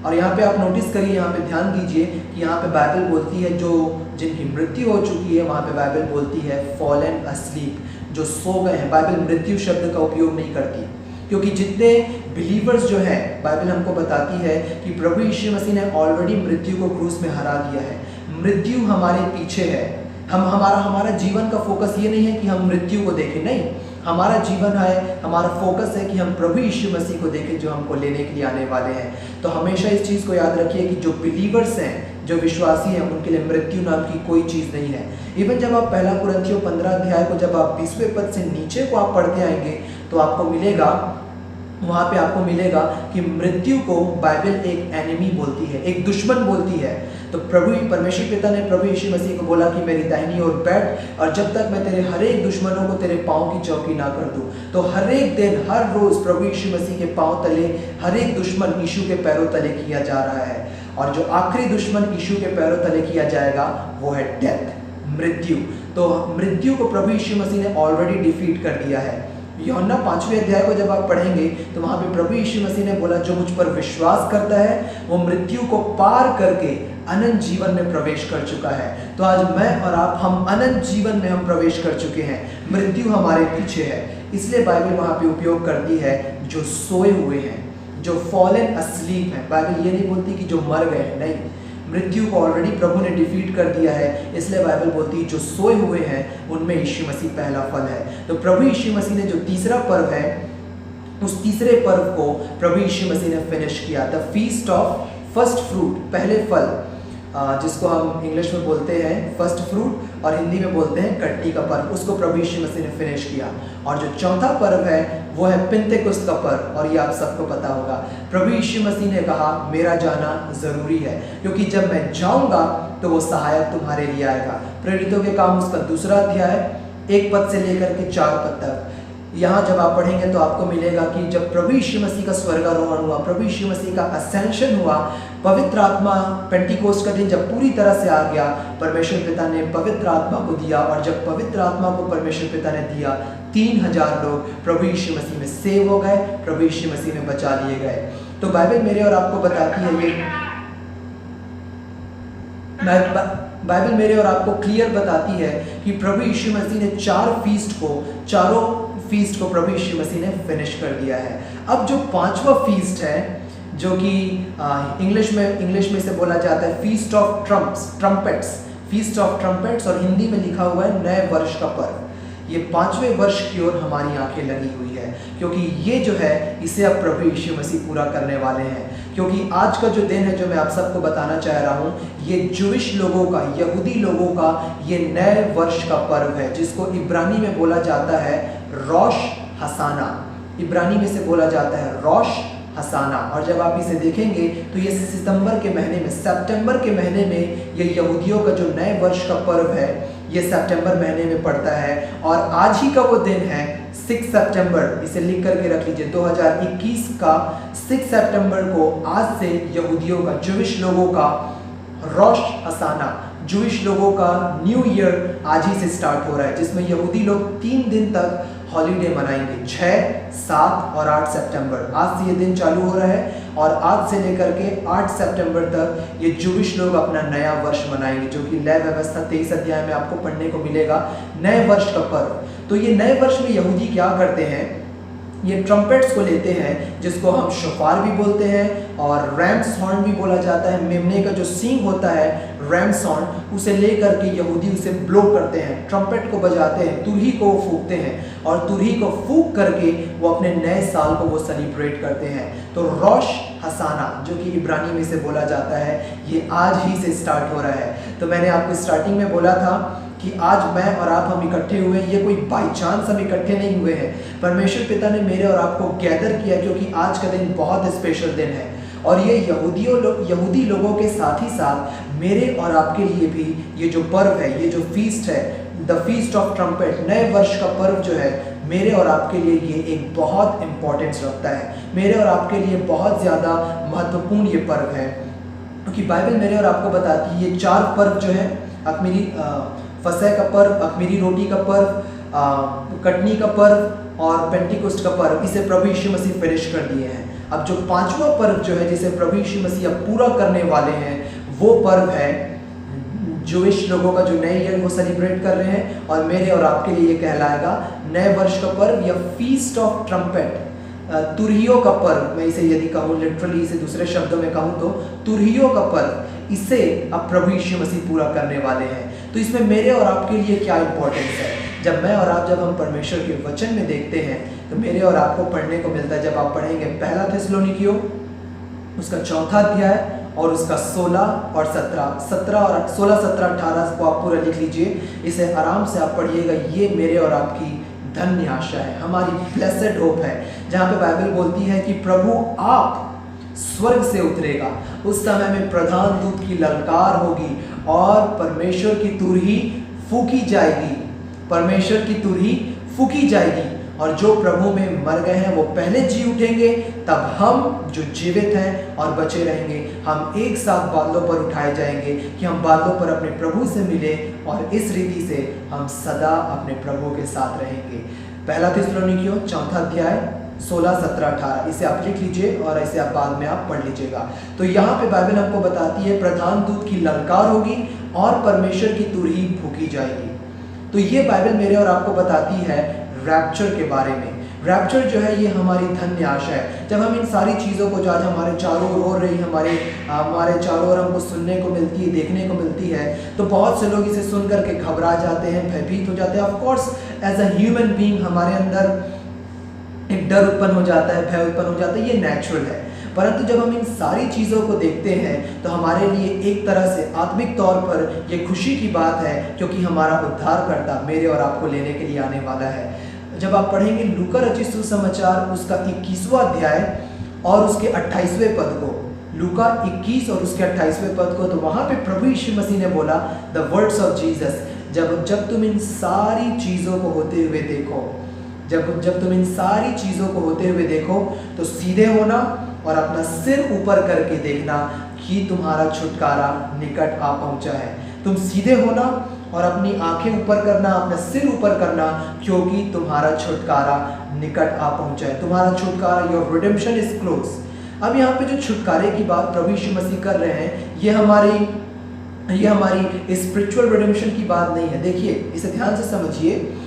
और यहाँ पे आप नोटिस करिए, यहाँ पे ध्यान दीजिए कि यहाँ पे बाइबल बोलती है जो जिनकी मृत्यु हो चुकी है, वहाँ पे बाइबल बोलती है फॉलन अस्लीप, जो सो गए हैं। बाइबल मृत्यु शब्द का उपयोग नहीं करती, क्योंकि जितने बिलीवर्स जो है, बाइबल हमको बताती है कि प्रभु यीशु मसीह ने ऑलरेडी मृत्यु को क्रूस में हरा दिया है। मृत्यु हमारे पीछे है। हमारा जीवन का फोकस ये नहीं है कि हम मृत्यु को देखें, नहीं, हमारा जीवन है, हमारा फोकस है कि हम प्रभु यीशु मसीह को देखें जो हमको लेने के लिए आने वाले हैं। तो हमेशा इस चीज़ को याद रखिए कि जो बिलीवर्स हैं, जो विश्वासी हैं, उनके लिए मृत्यु नाम की कोई चीज़ नहीं है। इवन जब आप पहला कुरिन्थियों 15 अध्याय को जब आप 20वें पद से नीचे को आप पढ़ते आएंगे तो आपको मिलेगा, वहाँ पे आपको मिलेगा कि मृत्यु को बाइबल एक एनिमी बोलती है, एक दुश्मन बोलती है। तो प्रभु परमेश्वर पिता ने प्रभु यीशु मसीह को बोला कि मेरी दाहिनी ओर बैठ, और जब तक मैं तेरे हर एक दुश्मनों को तेरे पाँव की चौकी ना कर दूं। तो हर एक दिन, हर रोज प्रभु यीशु मसीह के पाँव तले हर एक दुश्मन यीशु के पैरों तले किया जा रहा है। और जो आखिरी दुश्मन यीशु के पैरों तले किया जाएगा वो है डेथ, मृत्यु। तो मृत्यु को प्रभु यीशु मसीह ने ऑलरेडी डिफीट कर दिया है। यूहन्ना 5वें अध्याय को जब आप पढ़ेंगे तो वहाँ पे प्रभु यीशु मसीह ने बोला, जो मुझ पर विश्वास करता है वो मृत्यु को पार करके अनंत जीवन में प्रवेश कर चुका है। तो आज मैं और आप, हम अनंत जीवन में हम प्रवेश कर चुके हैं। मृत्यु हमारे पीछे है। इसलिए बाइबल वहाँ पे उपयोग करती है जो सोए हुए हैं, जो फॉलन अस्लीप है। बाइबल ये नहीं बोलती कि जो मर गए हैं, नहीं, मृत्यु को ऑलरेडी प्रभु ने डिफीट कर दिया है। इसलिए बाइबल बोलती है जो सोए हुए हैं उनमें यीशु मसीह पहला फल है। तो प्रभु यीशु मसीह ने जो तीसरा पर्व है, उस तीसरे पर्व को प्रभु यीशु मसीह ने फिनिश किया, the feast of first fruit, पहले फल, जिसको हम इंग्लिश में बोलते हैं फर्स्ट फ्रूट और हिंदी में बोलते हैं कटनी का पर्व, उसको प्रभु यीशु मसीह ने फिनिश किया। और जो चौथा पर्व है वो है पिन्तेकुस्त का पर्व, और ये आप सबको पता होगा। प्रभु यीशु मसीह ने कहा मेरा जाना ज़रूरी है, क्योंकि जब मैं जाऊंगा तो वो सहायक तुम्हारे लिए आएगा। प्रेरितों के काम उसका 2 अध्याय 1 पद से लेकर के 4 पद तक। यहाँ जब आप पढ़ेंगे तो आपको मिलेगा कि जब प्रभु यीशु मसीह का स्वर्गारोहण हुआ, प्रभु यीशु मसीह का असेंशन हुआ, पवित्र आत्मा पेंटिकोस्ट का दिन जब पूरी तरह से आ गया, परमेश्वर पिता ने पवित्र आत्मा को दिया। और जब पवित्र आत्मा को परमेश्वर पिता ने दिया, 3000 लोग प्रभु यीशु मसीह में सेव हो गए, प्रभु यीशु मसीह में बचा लिए गए। तो बाइबल मेरे और आपको बताती है, ये बाइबल मेरे और आपको क्लियर बताती है कि प्रभु यीशु मसीह ने चारों फीस्ट को प्रभु यीशु मसीह ने फिनिश कर दिया है। अब जो 5वां फीस्ट है, जो कि इंग्लिश में इसे बोला जाता है feast of trumpets, feast of trumpets, और हिंदी में लिखा हुआ है नए वर्ष का पर्व। ये 5वें वर्ष की ओर हमारी आंखें लगी हुई है, क्योंकि ये जो है इसे अब प्रभु यीशु मसीह पूरा करने वाले हैं। क्योंकि आज का जो दिन है जो मैं आप सबको बताना चाह रहा हूँ, ये जूविश लोगों का, यहूदी लोगों का ये नए वर्ष का पर्व है, जिसको इब्रानी में बोला जाता है रोश हसाना। इब्रानी में से बोला जाता है रोश हसाना। और जब आप इसे देखेंगे तो ये सितंबर के महीने में ये यहूदियों का जो नए वर्ष का पर्व है, ये सितंबर महीने में पड़ता है। और आज ही का वो दिन है 6 सितंबर, इसे लिख करके रख लीजिए, 2021 का 6 सितंबर को आज से यहूदियों का, जूविश लोगों का रोश हसाना, जूविश लोगों का न्यू ईयर आज ही से स्टार्ट हो रहा है, जिसमें यहूदी लोग 3 दिन तक हॉलीडे मनाएंगे, 6, 7 और 8 सितंबर। आज से ये दिन चालू हो रहा है और आज से लेकर के 8 सितंबर तक ये जूविश लोग अपना नया वर्ष मनाएंगे, जो कि लय व्यवस्था 23 अध्याय में आपको पढ़ने को मिलेगा, नए वर्ष का पर्व। तो ये नए वर्ष में यहूदी क्या करते हैं, ये ट्रम्पेट्स को लेते हैं, जिसको हम शोफार भी बोलते हैं और रैम्स हॉर्न भी बोला जाता है। मेमने का जो सींग होता है रैम्स हॉर्न, उसे लेकर के यहूदी उसे ब्लो करते हैं, ट्रम्पेट को बजाते हैं, तुरही को फूंकते हैं, और तुरही को फूंक करके वो अपने नए साल को वो सेलिब्रेट करते हैं। तो रोश हसाना, जो कि इब्रानी में से बोला जाता है, ये आज ही से स्टार्ट हो रहा है। तो मैंने आपको स्टार्टिंग में बोला था कि आज मैं और आप हम इकट्ठे हुए, ये कोई बाई चांस हम इकट्ठे नहीं हुए हैं। परमेश्वर पिता ने मेरे और आपको गैदर किया, क्योंकि आज का दिन बहुत स्पेशल दिन है। और ये यहूदी लोगों के साथ ही साथ मेरे और आपके लिए भी ये जो पर्व है, ये जो फीस्ट है, द फीस्ट ऑफ ट्रम्पेट, नए वर्ष का पर्व जो है, मेरे और आपके लिए ये एक बहुत इंपॉर्टेंस रखता है। मेरे और आपके लिए बहुत ज़्यादा महत्वपूर्ण ये पर्व है, क्योंकि बाइबल मेरे और आपको बताती है ये 4 पर्व जो है, अखमीरी फसह का पर्व, अखमीरी रोटी का पर्व, कटनी का पर्व और पेंटिकोस्ट का पर्व, इसे प्रभु यीशु मसीह फिनिश कर दिए हैं। अब जो 5वां पर्व जो है, जिसे प्रभु यीशु मसीह अब पूरा करने वाले हैं, वो पर्व है जूविश लोगों का जो नए ईयर वो सेलिब्रेट कर रहे हैं, और मेरे और आपके लिए ये कहलाएगा नए वर्ष का पर्व या फीस्ट ऑफ ट्रम्पेट। तुरहियों का पर्व, मैं इसे यदि कहूँ लिटरली, इसे दूसरे शब्दों में कहूँ तो तुरहियों का पर्व, इसे अब प्रभु यीशु मसीह पूरा करने वाले हैं। तो इसमें मेरे और आपके लिए क्या इंपॉर्टेंस है? जब मैं और आप, जब हम परमेश्वर के वचन में देखते हैं तो मेरे और आपको पढ़ने को मिलता है। जब आप पढ़ेंगे पहला थिस्सलुनीकियों उसका 4 अध्याय और उसका 16 और 17 18 को आप पूरा लिख लीजिए, इसे आराम से आप पढ़िएगा। ये मेरे और आपकी धन्य आशा है, हमारी ब्लेसेड होप है, जहाँ पे बाइबल बोलती है कि प्रभु आप स्वर्ग से उतरेगा, उस समय में प्रधान दूत की ललकार होगी और परमेश्वर की तुरही फूकी जाएगी, परमेश्वर की तुरही फूकी जाएगी, और जो प्रभु में मर गए हैं वो पहले जी उठेंगे। तब हम जो जीवित हैं और बचे रहेंगे, हम एक साथ बादलों पर उठाए जाएंगे कि हम बादलों पर अपने प्रभु से मिले, और इस रीति से हम सदा अपने प्रभु के साथ रहेंगे। पहला थिस्सलुनीकियों 4 अध्याय 16 17 18, इसे आप लिख लीजिए और इसे आप बाद में आप पढ़ लीजिएगा। तो यहाँ पे बाइबल हमको बताती है प्रधान दूत की ललकार होगी और परमेश्वर की तुरही फूकी जाएगी। तो ये बाइबल मेरे और आपको बताती है रैप्चर के बारे में। रैप्चर जो है ये हमारी धन्य आशा है। जब हम इन सारी चीज़ों को, जो आज हमारे चारों ओर हो रही, हमारे चारों ओर हमको सुनने को मिलती है, देखने को मिलती है, तो बहुत से लोग इसे सुन करके घबरा जाते हैं, भयभीत हो जाते हैं। Of course as a human being हमारे अंदर एक डर उत्पन्न हो जाता है, भय उत्पन्न हो जाता है, ये नेचुरल है। परंतु जब हम इन सारी चीज़ों को देखते हैं तो हमारे लिए एक तरह से आत्मिक तौर पर ये खुशी की बात है, क्योंकि हमारा उद्धारकर्ता मेरे और आपको लेने के लिए आने वाला है। जब आप पढ़ेंगे लूका रचित सुसमाचार उसका 21वां अध्याय और उसके 28वें पद को, लूका 21 और उसके 28वें पद को, तो वहाँ पे प्रभु यीशु मसीह ने बोला द वर्ड्स ऑफ जीसस, जब तुम इन सारी चीज़ों को होते हुए देखो, जब तुम इन सारी चीज़ों को होते हुए देखो तो सीधे होना और अपना सिर ऊपर करके देखना कि तुम्हारा छुटकारा निकट आ पहुंचा है। तुम सीधे होना और अपनी आंखें ऊपर करना, अपना सिर ऊपर करना, क्योंकि तुम्हारा छुटकारा निकट आ पहुंचा है। तुम्हारा छुटकारा, योर रिडेम्पशन इज क्लोज। अब यहाँ पे जो छुटकारे की बात प्रभु यीशु मसीह कर रहे हैं, ये हमारी स्पिरिचुअल रिडेम्पशन की बात नहीं है। देखिए, इसे ध्यान से समझिए।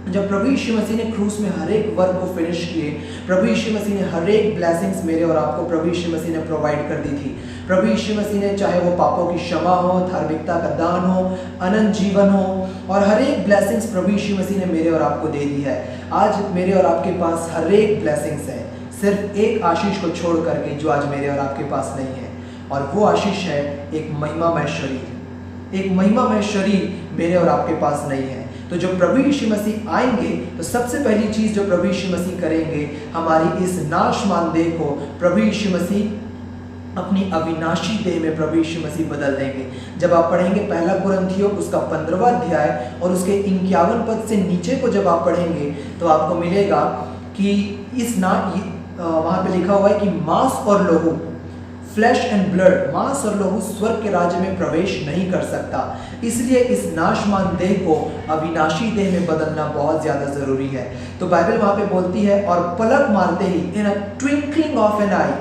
जब प्रभु यीशु मसीह ने क्रूस में हर एक वर्क को फिनिश किए, प्रभु यीशु मसीह ने हर एक ब्लेसिंग्स मेरे और आपको प्रभु यीशु मसीह ने प्रोवाइड कर दी थी। प्रभु यीशु मसीह ने, चाहे वो पापों की क्षमा हो, धार्मिकता का दान हो, अनंत जीवन हो, और हर एक ब्लेसिंग्स प्रभु यीशु मसीह ने मेरे और आपको दे दी है। आज मेरे और आपके पास हर एक ब्लेसिंग्स है, सिर्फ एक आशीष को छोड़ करके जो आज मेरे और आपके पास नहीं है, और वो आशीष है एक महिमामय शरीर। एक महिमामय शरीर मेरे और आपके पास नहीं है। तो जो प्रभु यीशु मसीह आएंगे तो सबसे पहली चीज़ जो प्रभु यीशु मसीह करेंगे, हमारी इस नाशमान देह को प्रभु यीशु मसीह अपनी अविनाशी देह में प्रभु यीशु मसीह बदल देंगे। जब आप पढ़ेंगे पहला कुरिन्थियों उसका 15वां अध्याय और उसके 51 पद से नीचे को जब आप पढ़ेंगे तो आपको मिलेगा कि वहाँ पे लिखा हुआ है कि मांस और लहू, फ्लैश एंड ब्लड, मांस और लहू स्वर्ग के राज्य में प्रवेश नहीं कर सकता। इसलिए इस नाशमान देह को अविनाशी देह में बदलना बहुत ज़्यादा ज़रूरी है। तो बाइबल वहाँ पे बोलती है, और पलक मारते ही, इन अ ट्विंकलिंग ऑफ एन आई,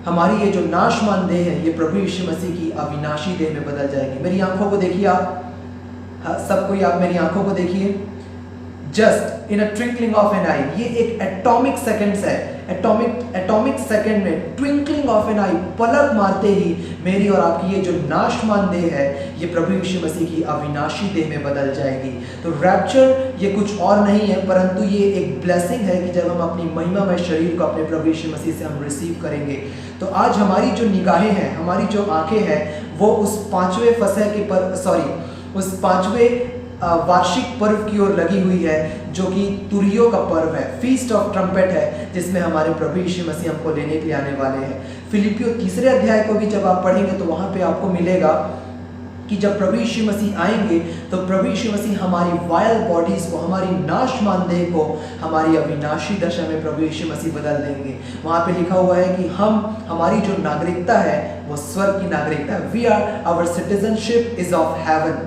हमारी ये जो नाशमान देह है ये प्रभु यीशु मसीह की अविनाशी देह में बदल जाएगी। मेरी आंखों को देखिए आप, सब कोई आप मेरी आंखों को देखिए, just in a twinkling of an eye, ये एक एटॉमिक सेकेंड्स है। एटॉमिक सेकेंड में, ट्विंकलिंग ऑफ एन आई, पलक मारते ही मेरी और आपकी ये जो नाशमान देह है ये प्रभु यीशु मसीह की अविनाशी देह में बदल जाएगी। तो रैप्चर ये कुछ और नहीं है, परंतु ये एक ब्लेसिंग है कि जब हम अपनी महिमामय शरीर को अपने प्रभु यीशु मसीह से हम रिसीव करेंगे। तो आज हमारी जो निगाहें हैं, हमारी जो आंखें हैं, वो उस 5वें फसह के उस 5वें वार्षिक पर्व की ओर लगी हुई है, जो कि तुरहियों का पर्व है, फीस्ट ऑफ ट्रम्पेट है, जिसमें हमारे प्रभु यीशु मसीह हमको लेने के लिए आने वाले हैं। फिलिपियों 3 अध्याय को भी जब आप पढ़ेंगे तो वहाँ पे आपको मिलेगा कि जब प्रभु यीशु मसीह आएंगे तो प्रभु यीशु मसीह हमारी वायल बॉडीज को, हमारी नाशमान देह को हमारी अविनाशी दशा में प्रभु यीशु मसीह बदल देंगे। वहाँ पे लिखा हुआ है कि हमारी जो नागरिकता है वो स्वर्ग की नागरिकता है। We are, our citizenship is of heaven,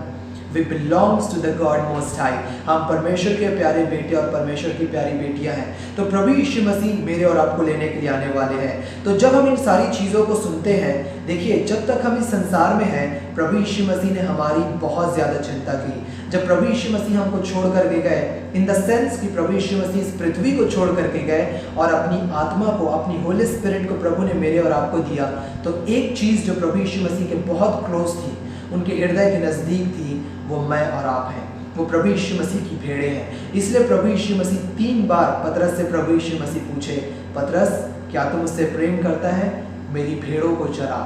we belongs to the God most high. हम परमेश्वर के प्यारे बेटे और परमेश्वर की प्यारी बेटियां हैं। तो प्रभु यीशु मसीह मेरे और आपको लेने के लिए आने वाले हैं। तो जब हम इन सारी चीज़ों को सुनते हैं, देखिए जब तक हम इस संसार में हैं, प्रभु यीशु मसीह ने हमारी बहुत ज़्यादा चिंता की। जब प्रभु यीशु मसीह हमको छोड़ करके गए, इन द सेंस कि प्रभु यीशु मसीह इस पृथ्वी को छोड़ करके गए और अपनी आत्मा को, अपनी होली स्पिरिट को प्रभु ने मेरे और आपको दिया, तो एक चीज़ जो प्रभु यीशु मसीह के बहुत क्लोज थी, उनके हृदय के नज़दीक थी, वो मैं और आप हैं। वो प्रभु यीशु मसीह की भेड़ें हैं। इसलिए प्रभु यीशु मसीह 3 बार पतरस से प्रभु यीशु मसीह पूछे, पतरस क्या तुम मुझसे प्रेम करता है? मेरी भेड़ों को चरा,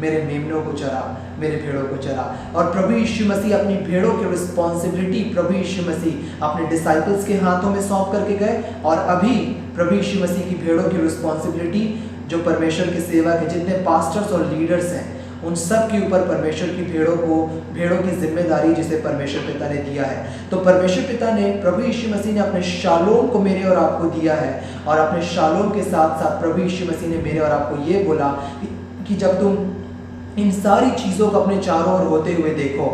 मेरे मेमनों को चरा, मेरे भेड़ों को चरा। और प्रभु यीशु मसीह अपनी भेड़ों की रिस्पॉन्सिबिलिटी प्रभु यीशु मसीह अपने डिसाइपल्स के हाथों में सौंप करके गए, और अभी प्रभु यीशु मसीह की भेड़ों की रिस्पॉन्सिबिलिटी जो परमेश्वर की सेवा के जितने पास्टर्स और लीडर्स हैं, उन सब के ऊपर परमेश्वर की भेड़ों की जिम्मेदारी जिसे परमेश्वर पिता ने दिया है। तो परमेश्वर पिता ने, प्रभु यीशु मसीह ने अपने शालोम को मेरे और आपको दिया है, और अपने शालोम के साथ साथ प्रभु यीशु मसीह ने मेरे और आपको ये बोला कि जब तुम इन सारी चीज़ों को अपने चारों ओर होते हुए देखो,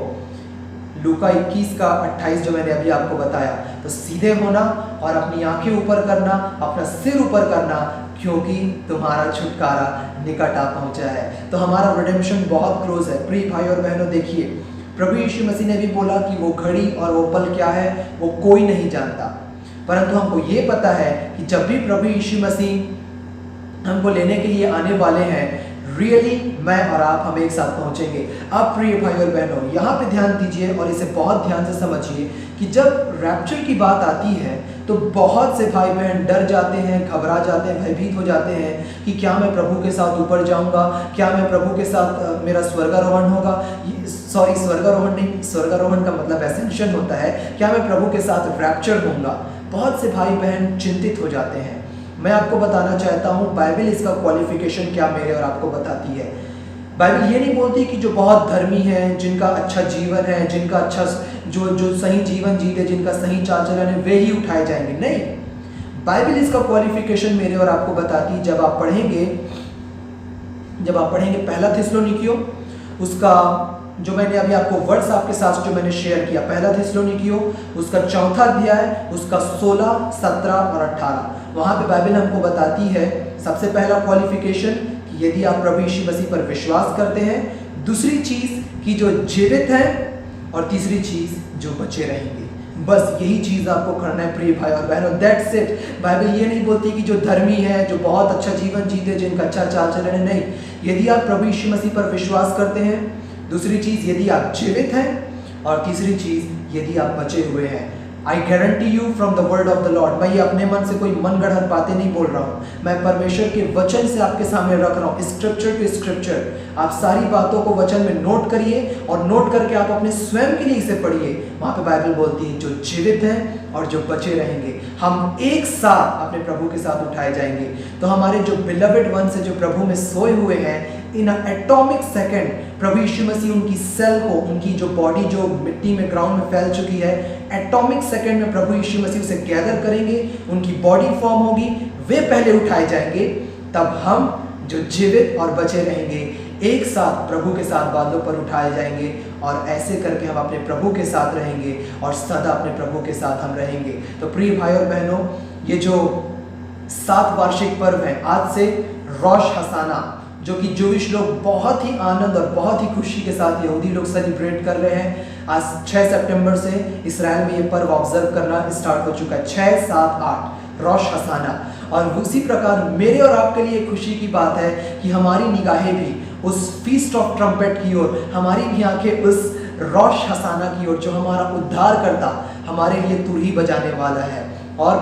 लूका 21 का 28 जो मैंने अभी आपको बताया, तो सीधे होना और अपनी आंखें ऊपर करना, अपना सिर ऊपर करना, क्योंकि तुम्हारा छुटकारा निकट आ पहुंचा है। तो हमारा रिडेम्पशन बहुत क्लोज है। प्रिय भाई और बहनों, देखिए प्रभु यीशु मसीह ने भी बोला कि वो घड़ी और वो पल क्या है वो कोई नहीं जानता, परंतु हमको ये पता है कि जब भी प्रभु यीशु मसीह हमको लेने के लिए आने वाले हैं, रियली मैं और आप हम एक साथ पहुंचेंगे। अब प्रिय भाई और बहनों, यहाँ पे ध्यान दीजिए और इसे बहुत ध्यान से समझिए कि जब रैप्चर की बात आती है तो बहुत से भाई बहन डर जाते हैं, घबरा जाते हैं, भयभीत हो जाते हैं कि क्या मैं प्रभु के साथ ऊपर जाऊंगा, क्या मैं प्रभु के साथ मेरा स्वर्गारोहण होगा। सॉरी, स्वर्गारोहण नहीं, स्वर्गारोहण का मतलब एसेंशन होता है। क्या मैं प्रभु के साथ रैप्चर होऊंगा? बहुत से भाई बहन चिंतित हो जाते हैं। मैं आपको बताना चाहता हूँ बाइबल इसका क्वालिफिकेशन क्या मेरे और आपको बताती है। बाइबल ये नहीं बोलती कि जो बहुत धर्मी है, जिनका अच्छा जीवन है, जिनका अच्छा जो सही जीवन जीते, जिनका सही चाल चलन है, वे ही उठाए जाएंगे। नहीं, बाइबल इसका क्वालिफिकेशन मेरे और आपको बताती। जब आप पढ़ेंगे पहला थिस्सलुनीकियों, उसका जो मैंने अभी आपको वर्ड्स आपके साथ जो मैंने शेयर किया, पहला थिस्सलुनीकियों उसका 4था अध्याय, उसका 16, 17 और 18, वहाँ पे बाइबल हमको बताती है सबसे पहला क्वालिफिकेशन कि यदि आप प्रभु यीशु मसीह पर विश्वास करते हैं, दूसरी चीज़ कि जो जीवित हैं, और तीसरी चीज़ जो बचे रहेंगे। बस यही चीज़ आपको करना है प्रिय भाई और बहनों, दैट्स इट। बाइबल ये नहीं बोलती कि जो धर्मी है, जो बहुत अच्छा जीवन जीते, जिनका अच्छा चाल चलन है, नहीं। यदि आप प्रभु यीशु मसीह पर विश्वास करते हैं, दूसरी चीज़ यदि आप जीवित हैं, और तीसरी चीज़ यदि आप बचे हुए हैं। I guarantee you from the word of the Lord, मैं ये अपने मन से कोई मन गढ़ंत बातें नहीं बोल रहा हूँ, मैं परमेश्वर के वचन से आपके सामने रख रहा हूँ, स्क्रिप्चर टू स्क्रिप्चर। आप सारी बातों को वचन में नोट करिए, और नोट करके आप अपने स्वयं के लिए इसे पढ़िए। वहाँ पे बाइबल बोलती है जो जीवित हैं और जो बचे रहेंगे, हम एक साथ अपने प्रभु के साथ उठाए जाएंगे। तो हमारे जो बिलवेड वन से जो प्रभु में सोए हुए हैं, इन एटॉमिक सेकेंड प्रभु यीशु मसीह उनकी सेल को, उनकी जो बॉडी जो मिट्टी में ग्राउंड में फैल चुकी है, एटॉमिक सेकेंड में प्रभु यीशु मसीह उसे गैदर करेंगे, उनकी बॉडी फॉर्म होगी, वे पहले उठाए जाएंगे, तब हम जो जीवित और बचे रहेंगे एक साथ प्रभु के साथ बादलों पर उठाए जाएंगे, और ऐसे करके हम अपने प्रभु के साथ रहेंगे और सदा अपने प्रभु के साथ हम रहेंगे। तो प्रिय भाई और बहनों, ये जो 7 वार्षिक पर्व है, आज से रोश हसाना, जो कि जूविश लोग बहुत ही आनंद और बहुत ही खुशी के साथ यहूदी लोग सेलिब्रेट कर रहे हैं। आज 6 सितंबर से इसराइल में ये पर्व ऑब्जर्व करना स्टार्ट हो चुका है, 6, 7, 8 रोश हसाना। और उसी प्रकार मेरे और आपके लिए खुशी की बात है कि हमारी निगाहें भी उस फीस्ट ऑफ ट्रम्पेट की ओर, हमारी भी आंखें उस रोश हसाना की ओर, जो हमारा उद्धार करता हमारे लिए तुरही बजाने वाला है, और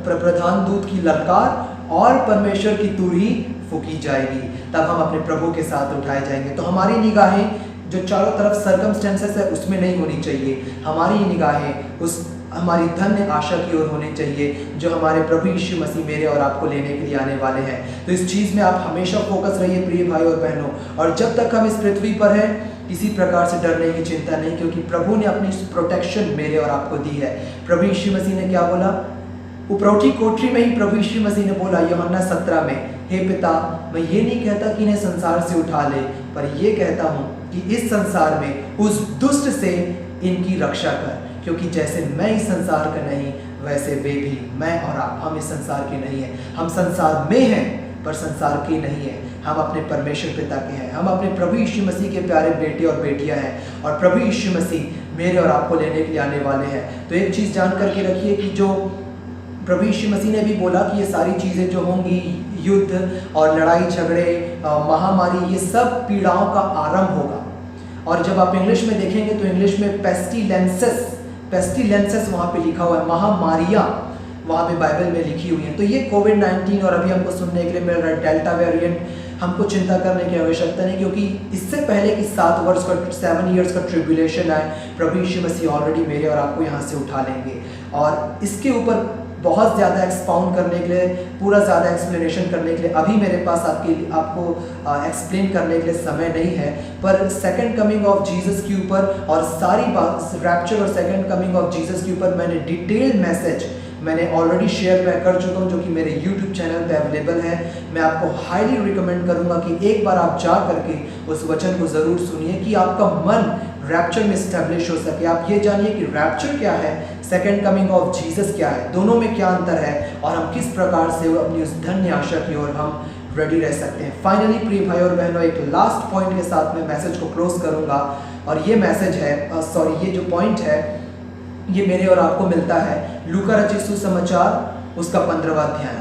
प्रधान दूत की ललकार और परमेश्वर की तुरही फूकी जाएगी, तब हम अपने प्रभु के साथ उठाए जाएंगे। तो हमारी निगाहें जो चारों तरफ सर्कमस्टेंसेस है उसमें नहीं होनी चाहिए, हमारी निगाहें उस हमारी धन्य आशा की ओर होनी चाहिए, जो हमारे प्रभु यीशु मसीह मेरे और आपको लेने के लिए आने वाले हैं। तो इस चीज़ में आप हमेशा फोकस रहिए प्रिय भाई और बहनों, और जब तक हम इस पृथ्वी पर हैं किसी प्रकार से डरने की चिंता नहीं, क्योंकि प्रभु ने अपनी प्रोटेक्शन मेरे और आपको दी है। प्रभु यीशु मसीह ने क्या बोला? उपरौठी कोठरी में ही प्रभु यीशु मसीह ने बोला यूहन्ना 17 में, हे पिता, मैं ये नहीं कहता कि इन्हें संसार से उठा ले, पर ये कहता हूँ कि इस संसार में उस दुष्ट से इनकी रक्षा कर, क्योंकि जैसे मैं इस संसार का नहीं वैसे वे भी, मैं और आप, हम इस संसार के नहीं हैं। हम संसार में हैं पर संसार के नहीं हैं। हम अपने परमेश्वर पिता के हैं। हम अपने प्रभु यीशु मसीह के प्यारे बेटे और बेटियां हैं और प्रभु यीशु मसीह मेरे और आपको लेने के लिए आने वाले हैं। तो एक चीज़ जान करके रखिए कि जो प्रभु यीशु मसीह ने भी बोला कि ये सारी चीज़ें जो होंगी, युद्ध और लड़ाई झगड़े, महामारी, ये सब पीड़ाओं का आरंभ होगा। और जब आप इंग्लिश में देखेंगे तो इंग्लिश में पेस्टिलेंसेस वहाँ पे लिखा हुआ है, महामारियाँ वहाँ पे बाइबल में लिखी हुई हैं। तो ये कोविड-19 और अभी हमको सुनने के लिए मिल रहा है डेल्टा वेरिएंट, हमको चिंता करने की आवश्यकता नहीं, क्योंकि इससे पहले कि 7 ईयर्स का ट्रिब्यूलेशन आए, प्रभु यीशु मसीह ऑलरेडी मेरे और आपको यहाँ से उठा लेंगे। और इसके ऊपर बहुत ज़्यादा एक्सपाउंड करने के लिए, पूरा ज़्यादा एक्सप्लेनेशन करने के लिए अभी मेरे पास आपको एक्सप्लेन करने के लिए समय नहीं है। पर सेकंड कमिंग ऑफ जीसस के ऊपर और सारी बात, रैप्चर और सेकंड कमिंग ऑफ जीसस के ऊपर मैंने डिटेल मैसेज मैंने ऑलरेडी शेयर कर चुका हूँ, जो कि मेरे यूट्यूब चैनल पे अवेलेबल है। मैं आपको हाईली रिकमेंड करूँगा कि एक बार आप जा करके उस वचन को ज़रूर सुनिए, कि आपका मन रैप्चर में स्टैब्लिश हो सके। आप ये जानिए कि रैप्चर क्या है, सेकंड कमिंग ऑफ जीसस क्या है, दोनों में क्या अंतर है और हम किस प्रकार से अपनी उस धन्य आशा की ओर हम रेडी रह सकते हैं। फाइनली प्रिय भाई और बहनों, एक लास्ट पॉइंट के साथ मैं मैसेज को क्लोज करूँगा और ये मैसेज है, ये जो पॉइंट है ये मेरे और आपको मिलता है लूका रचित सुसमाचार उसका 15वां अध्याय।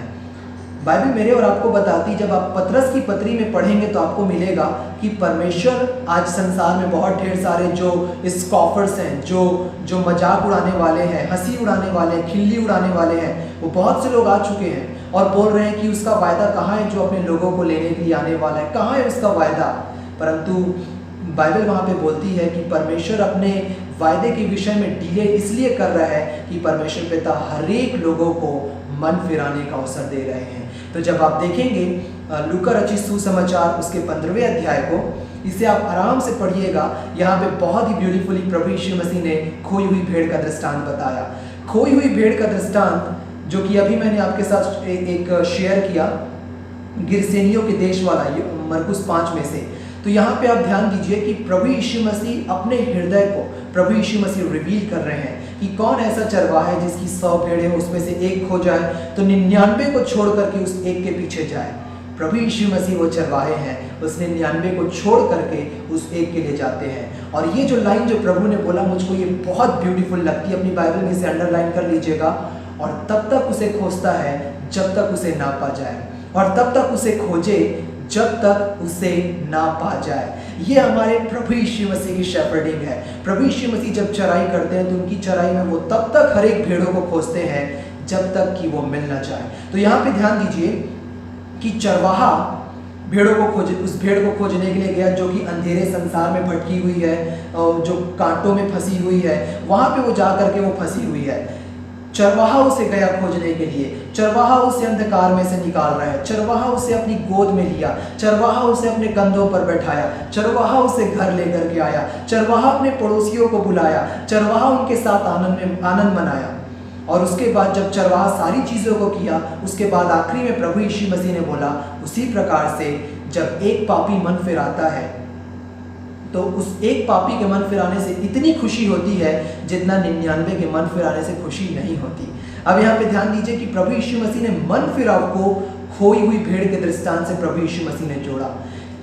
बाइबल मेरे और आपको बताती, जब आप पतरस की पत्री में पढ़ेंगे तो आपको मिलेगा कि परमेश्वर आज संसार में बहुत ढेर सारे जो स्कॉफर्स हैं, जो मजाक उड़ाने वाले हैं, हंसी उड़ाने वाले हैं, खिल्ली उड़ाने वाले हैं, वो बहुत से लोग आ चुके हैं और बोल रहे हैं कि उसका वायदा कहाँ है जो अपने लोगों को लेने के लिए आने वाला है, कहाँ है उसका वायदा। परंतु बाइबल वहाँ पे बोलती है कि परमेश्वर अपने वायदे के विषय में डिले इसलिए कर रहा है कि परमेश्वर पिता हर एक लोगों को मन फिराने का अवसर दे रहे हैं। तो जब आप देखेंगे लूका रचित सुसमाचार उसके 15वें अध्याय को, इसे आप आराम से पढ़िएगा। यहाँ पे बहुत ही ब्यूटीफुली प्रभु यीशु मसीह ने खोई हुई भेड़ का दृष्टांत बताया। खोई हुई भेड़ का दृष्टांत जो कि अभी मैंने आपके साथ एक शेयर किया, गिरसेनियों के देश वाला, ये मरकुस 5 में से। तो यहाँ पे आप ध्यान दीजिए कि प्रभु यीशु मसीह अपने हृदय को प्रभु यीशु मसीह रिवील कर रहे हैं कि कौन ऐसा चरवाहा है जिसकी 100 भेड़ है, उसमें से एक खो जाए तो 99 को छोड़ करके उस एक के पीछे जाए। प्रभु यीशु मसीह वो चरवाहे हैं, उस 99 को छोड़ करके उस एक के लिए जाते हैं। और ये जो लाइन जो प्रभु ने बोला, मुझको ये बहुत ब्यूटीफुल लगती है, अपनी बाइबल में इसे अंडरलाइन कर लीजिएगा। और तब तक उसे खोजता है जब तक उसे ना पा जाए, और तब तक उसे खोजे जब तक उसे ना पा जाए। ये हमारे प्रभु यीशु मसीह की शेफर्डिंग है। प्रभु यीशु मसीह जब चराई करते हैं तो उनकी चराई में वो तब तक हर एक भेड़ों को खोजते हैं जब तक कि वो मिल ना जाए। तो यहाँ पे ध्यान दीजिए कि चरवाहा भेड़ों को खोज उस भेड़ को खोजने के लिए गया जो कि अंधेरे संसार में भटकी हुई है, जो कांटों में फंसी हुई है, वहाँ पे वो जा करके वो फंसी हुई है। चरवाहा उसे गया खोजने के लिए, चरवाहा उसे अंधकार में से निकाल रहा है, चरवाहा उसे अपनी गोद में लिया, चरवाहा उसे अपने कंधों पर बैठाया, चरवाहा उसे घर लेकर के आया, चरवाहा अपने पड़ोसियों को बुलाया, चरवाहा उनके साथ आनंद मनाया। और उसके बाद जब चरवाहा सारी चीज़ों को किया, उसके बाद आखिरी में प्रभु यीशु मसीह ने बोला, उसी प्रकार से जब एक पापी मन फिराता है तो उस एक पापी के मन फिराने से इतनी खुशी होती है जितना 99 के मन फिराने से खुशी नहीं होती। अब यहाँ पे ध्यान दीजिए कि प्रभु यीशु मसीह ने मन फिराव को खोई हुई भेड़ के दृष्टांत से प्रभु यीशु मसीह ने जोड़ा।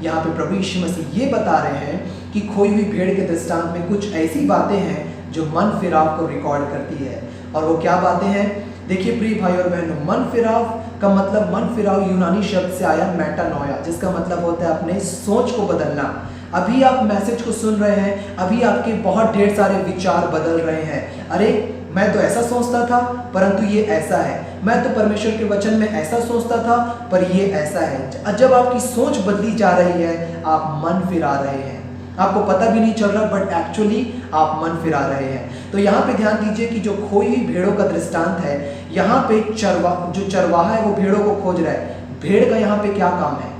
यहाँ पे प्रभु यीशु मसीह ये बता रहे हैं कि खोई हुई भेड़ के दृष्टांत में कुछ ऐसी बातें हैं जो मन फिराव को रिकॉर्ड करती है। और वो क्या बातें हैं? देखिए प्रिय भाई और बहनों, मन फिराव का मतलब, मन फिराव यूनानी शब्द से आया मेटानोया, जिसका मतलब होता है अपने सोच को बदलना। अभी आप मैसेज को सुन रहे हैं, अभी आपके बहुत ढेर सारे विचार बदल रहे हैं। अरे मैं तो ऐसा सोचता था परंतु ये ऐसा है, मैं तो परमेश्वर के वचन में ऐसा सोचता था पर ये ऐसा है। जब आपकी सोच बदली जा रही है, आप मन फिरा रहे हैं, आपको पता भी नहीं चल रहा बट एक्चुअली आप मन फिरा रहे हैं। तो यहाँ पे ध्यान दीजिए कि जो खोई हुई भेड़ों का दृष्टांत है, यहाँ पे जो चरवाहा है वो भेड़ों को खोज रहा है। भेड़ का यहाँ पे क्या काम है?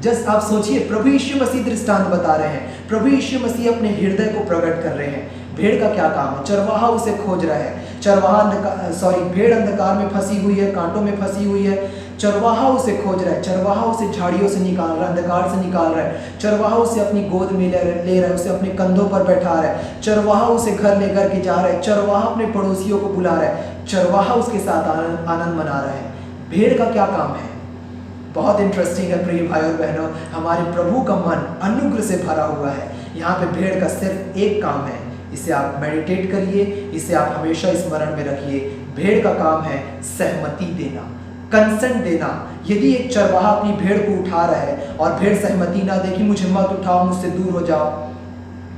जस्ट आप सोचिए, प्रभु यीशु मसीह दृष्टांत बता रहे हैं, प्रभु यीशु मसीह अपने हृदय को प्रकट कर रहे हैं। भेड़ का क्या काम है? चरवाहा उसे खोज रहा है। भेड़ अंधकार में फंसी हुई है, कांटों में फंसी हुई है। चरवाहा उसे खोज रहा है, चरवाहा उसे झाड़ियों से निकाल रहा है, अंधकार से निकाल रहा है, चरवाहा उसे अपनी गोद में ले रहा है, उसे अपने कंधों पर बैठा रहा है, चरवाहा उसे घर लेकर के जा रहा है, चरवाहा अपने पड़ोसियों को बुला रहा है, चरवाहा उसके साथ आनंद मना रहा है। भेड़ का क्या काम है? बहुत इंटरेस्टिंग है प्रिय भाई और बहनों, हमारे प्रभु का मन अनुग्रह से भरा हुआ है। यहाँ पे भेड़ का सिर्फ एक काम है, इसे आप मेडिटेट करिए, इसे आप हमेशा स्मरण में रखिए। भेड़ का काम है सहमति देना, कंसेंट देना। यदि एक चरवाहा अपनी भेड़ को उठा रहा है और भेड़ सहमति ना दे कि मुझे मत उठाओ, मुझसे दूर हो जाओ,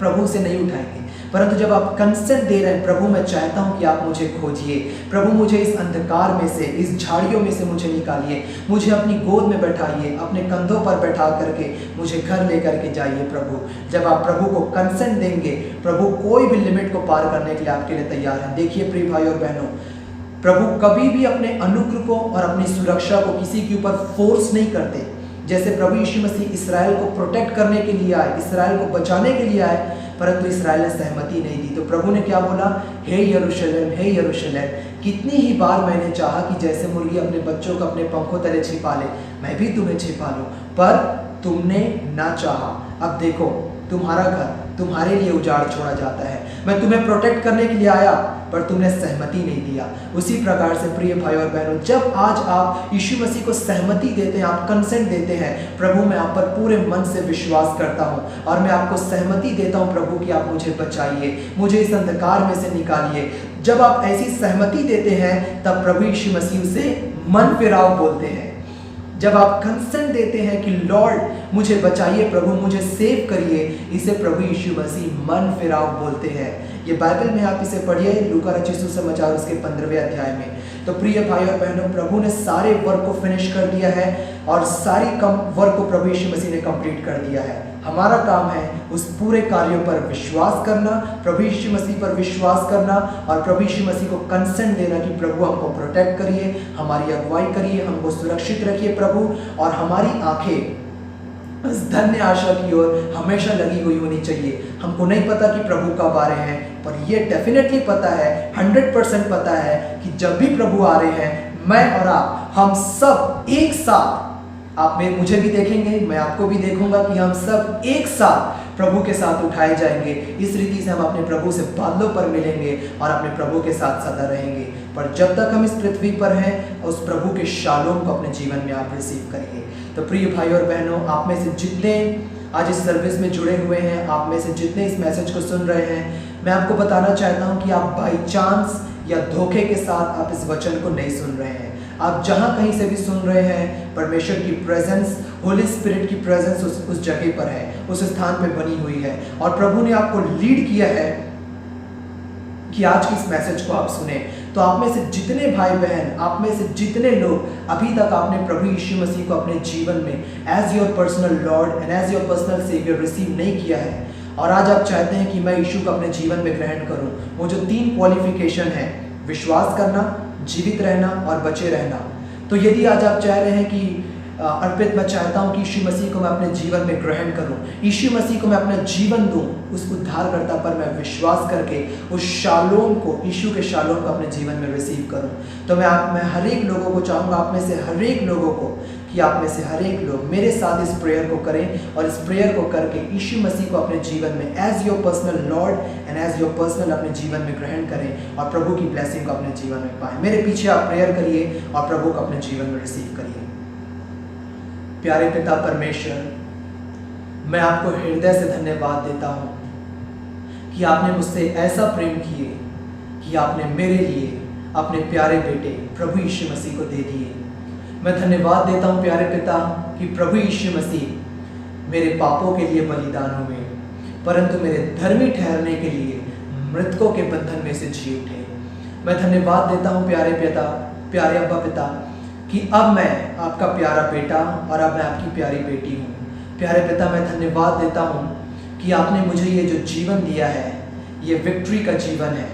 प्रभु से नहीं उठाएंगे। परंतु जब आप कंसेंट दे रहे हैं, प्रभु मैं चाहता हूं कि आप मुझे खोजिए, प्रभु मुझे इस अंधकार में से, इस झाड़ियों में से मुझे निकालिए, मुझे अपनी गोद में बैठाइए, अपने कंधों पर बैठा करके मुझे घर लेकर के जाइए प्रभु। जब आप प्रभु को कंसेंट देंगे, प्रभु कोई भी लिमिट को पार करने के लिए आपके लिए तैयार है। देखिए प्रिय भाई और बहनों, प्रभु कभी भी अपने अनुग्रह को और अपनी सुरक्षा को किसी के ऊपर फोर्स नहीं करते। जैसे प्रभु यीशु मसीह इसराइल को प्रोटेक्ट करने के लिए आए, इसराइल को बचाने के लिए आए, परंतु इसराइल ने सहमति नहीं दी। तो प्रभु ने क्या बोला? हे यरूशलेम, हे यरूशलेम, कितनी ही बार मैंने चाहा कि जैसे मुर्गी अपने बच्चों को अपने पंखों तले छिपा ले, मैं भी तुम्हें छिपा लूं, पर तुमने ना चाहा। अब देखो, तुम्हारा घर तुम्हारे लिए उजाड़ छोड़ा जाता है। मैं तुम्हें प्रोटेक्ट करने के लिए आया, पर तुमने सहमति नहीं दिया। उसी प्रकार से प्रिय भाई और बहनों, जब आज आप यीशु मसीह को सहमति देते हैं, आप कंसेंट देते हैं, प्रभु मैं आप पर पूरे मन से विश्वास करता हूं और मैं आपको सहमति देता हूं प्रभु कि आप मुझे बचाइए, मुझे इस अंधकार में से निकालिए। जब आप ऐसी सहमति देते हैं, तब प्रभु यीशु मसीह से मन फिराव बोलते हैं। जब आप कंसेंट देते हैं कि लॉर्ड मुझे बचाइए, प्रभु मुझे सेव करिए, इसे प्रभु यीशु मसीह मन फिराव बोलते हैं। ये बाइबल में आप इसे पढ़िए, लूका रचित सुसमाचार उसके 15वें अध्याय में। तो प्रिय भाई और बहनों, प्रभु ने सारे वर्क को फिनिश कर दिया है और सारी वर्क को प्रभु यीशु मसीह ने कंप्लीट कर दिया है। हमारा काम है उस पूरे कार्यों पर विश्वास करना, प्रभु यीशु मसीह पर विश्वास करना और प्रभु यीशु मसीह को कंसेंट देना कि प्रभु हमको प्रोटेक्ट करिए, हमारी अगुवाई करिए, हमको सुरक्षित रखिए प्रभु, और हमारी आंखें इस धन्य आशा की ओर हमेशा लगी हुई होनी चाहिए। हमको नहीं पता कि प्रभु कब आ रहे हैं, पर यह डेफिनेटली पता है, 100% पता है कि जब भी प्रभु आ रहे हैं, मैं और आप, हम सब एक साथ, आप मुझे भी देखेंगे, मैं आपको भी देखूंगा कि हम सब एक साथ प्रभु के साथ उठाए जाएंगे। इस रीति से हम अपने प्रभु से बादलों पर मिलेंगे और अपने प्रभु के साथ सदा रहेंगे। पर जब तक हम इस पृथ्वी पर हैं, उस प्रभु के शालोम को अपने जीवन में आप रिसीव करिए। तो प्रिय भाई और बहनों, आप में से जितने आज इस सर्विस में जुड़े हुए हैं, आप में से जितने इस मैसेज को सुन रहे हैं, मैं आपको बताना चाहता हूं कि आप बाई चांस या धोखे के साथ आप इस वचन को नहीं सुन रहे हैं। आप जहां कहीं से भी सुन रहे हैं, परमेश्वर की प्रेजेंस, होली स्पिरिट की प्रेजेंस उस जगह पर है, उस स्थान पे बनी हुई है, और प्रभु ने आपको लीड किया है कि आज की इस मैसेज को आप सुने। तो आप में से जितने भाई बहन, आप में से जितने लोग अभी तक आपने प्रभु यीशु मसीह को अपने जीवन में as your personal Lord and as your personal saviour receive नहीं किया है, और आज आप चाहते हैं कि मैं यीशु को अपने जीवन में ग्रहण करूं, वो जो 3 क्वालिफिकेशन है, विश्वास करना, जीवित रहना और बचे रहना। तो यदि आज आप चाह रहे हैं कि अर्पित, मैं चाहता हूं कि यीशु मसीह को मैं अपने जीवन में ग्रहण करूं, यीशु मसीह को मैं अपना जीवन दूं, उस उद्धारकर्ता पर मैं विश्वास करके उस शालोम को, यीशु के शालोम को अपने जीवन में रिसीव करूं, तो मैं हर एक लोगों को चाहूँगा, आप में से हर एक लोगों को, कि आप में से हर एक लोग मेरे साथ इस प्रेयर को करें और इस प्रेयर को करके यीशु मसीह को अपने जीवन में as your personal Lord and as your personal अपने जीवन में ग्रहण करें और प्रभु की ब्लेसिंग को अपने जीवन में पाएं। मेरे पीछे आप प्रेयर करिए और प्रभु को अपने जीवन में रिसीव करिए। प्यारे पिता परमेश्वर, मैं आपको हृदय से धन्यवाद देता हूँ कि आपने मुझसे ऐसा प्रेम किए कि आपने मेरे लिए अपने प्यारे बेटे प्रभु यीशु मसीह को दे दिए। मैं धन्यवाद देता हूँ प्यारे पिता कि प्रभु यीशु मसीह मेरे पापों के लिए बलिदान हुए, परंतु मेरे धर्मी ठहरने के लिए मृतकों के बंधन में से जी उठे। मैं धन्यवाद देता हूँ प्यारे पिता, प्यारे अब्बा पिता, कि अब मैं आपका प्यारा बेटा और अब मैं आपकी प्यारी बेटी हूँ। प्यारे पिता, मैं धन्यवाद देता हूँ कि आपने मुझे ये जो जीवन दिया है, ये विक्ट्री का जीवन है,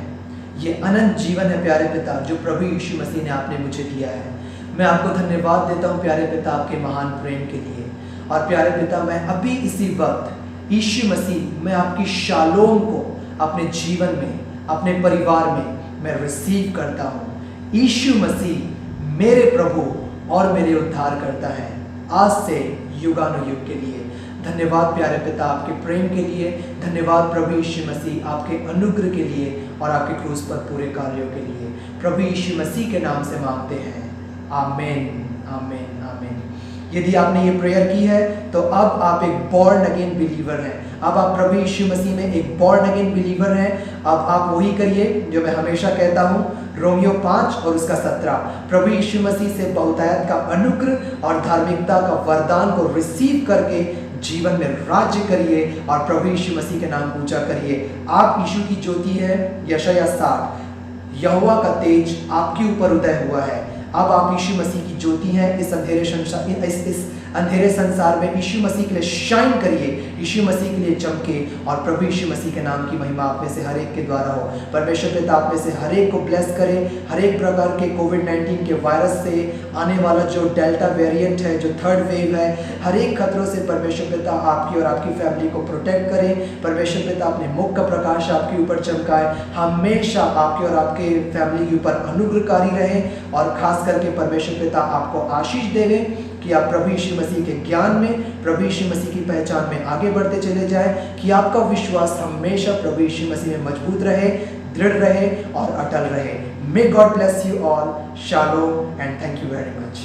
ये अनंत जीवन है प्यारे पिता, जो प्रभु यीशु मसीह ने आपने मुझे दिया है। मैं आपको धन्यवाद देता हूँ प्यारे पिता आपके महान प्रेम के लिए। और प्यारे पिता, मैं अभी इसी वक्त यीशु मसीह, मैं आपकी शालोम को अपने जीवन में, अपने परिवार में मैं रिसीव करता हूँ। यीशु मसीह मेरे प्रभु और मेरे उद्धार करता है आज से युगानुयुग के लिए। धन्यवाद प्यारे पिता आपके प्रेम के लिए, धन्यवाद प्रभु यीशु मसीह आपके अनुग्रह के लिए और आपके क्रूस पर पूरे कार्यों के लिए। प्रभु यीशु मसीह के नाम से मांगते हैं, आमीन आमीन आमीन। यदि आपने ये प्रेयर की है तो अब आप एक बॉर्न अगेन बिलीवर हैं। अब आप प्रभु यीशु मसीह में एक बॉर्न अगेन बिलीवर हैं। अब आप वही करिए जो मैं हमेशा कहता हूँ, रोमियो 5 और उसका 17, प्रभु यीशु मसीह से बहुतायत का अनुग्रह और धार्मिकता का वरदान को रिसीव करके जीवन में राज्य करिए और प्रभु यीशु मसीह के नाम ऊंचा करिए। आप यीशु की ज्योति है। यशायाह 60, यहोवा का तेज आपके ऊपर उदय हुआ है। अब आप यीशु मसीह की ज्योति हैं। इस अंधेरे संसार में यीशु मसीह के लिए शाइन करिए, यीशु मसीह के लिए चमके और प्रभु यीशु मसीह के नाम की महिमा आप में से हर एक के द्वारा हो। परमेश्वर पिता आप में से हर एक को ब्लेस करे। हर एक प्रकार के कोविड-19 के वायरस से आने वाला जो डेल्टा वेरिएंट है, जो थर्ड वेव है, हर एक खतरों से परमेश्वर पिता आपकी और आपकी फैमिली को प्रोटेक्ट करे। परमेश्वर पिता अपने मुख का प्रकाश आपके ऊपर चमकाए, हमेशा आपके और आपके फैमिली के ऊपर अनुग्रहकारी रहे और खास करके परमेश्वर पिता आपको आशीष देवे कि आप प्रभु यीशु मसीह के ज्ञान में, प्रभु यीशु मसीह की पहचान में आगे बढ़ते चले जाएं, कि आपका विश्वास हमेशा प्रभु यीशु मसीह में मजबूत रहे, दृढ़ रहे और अटल रहे। May God bless you all. Shalom and thank you very much.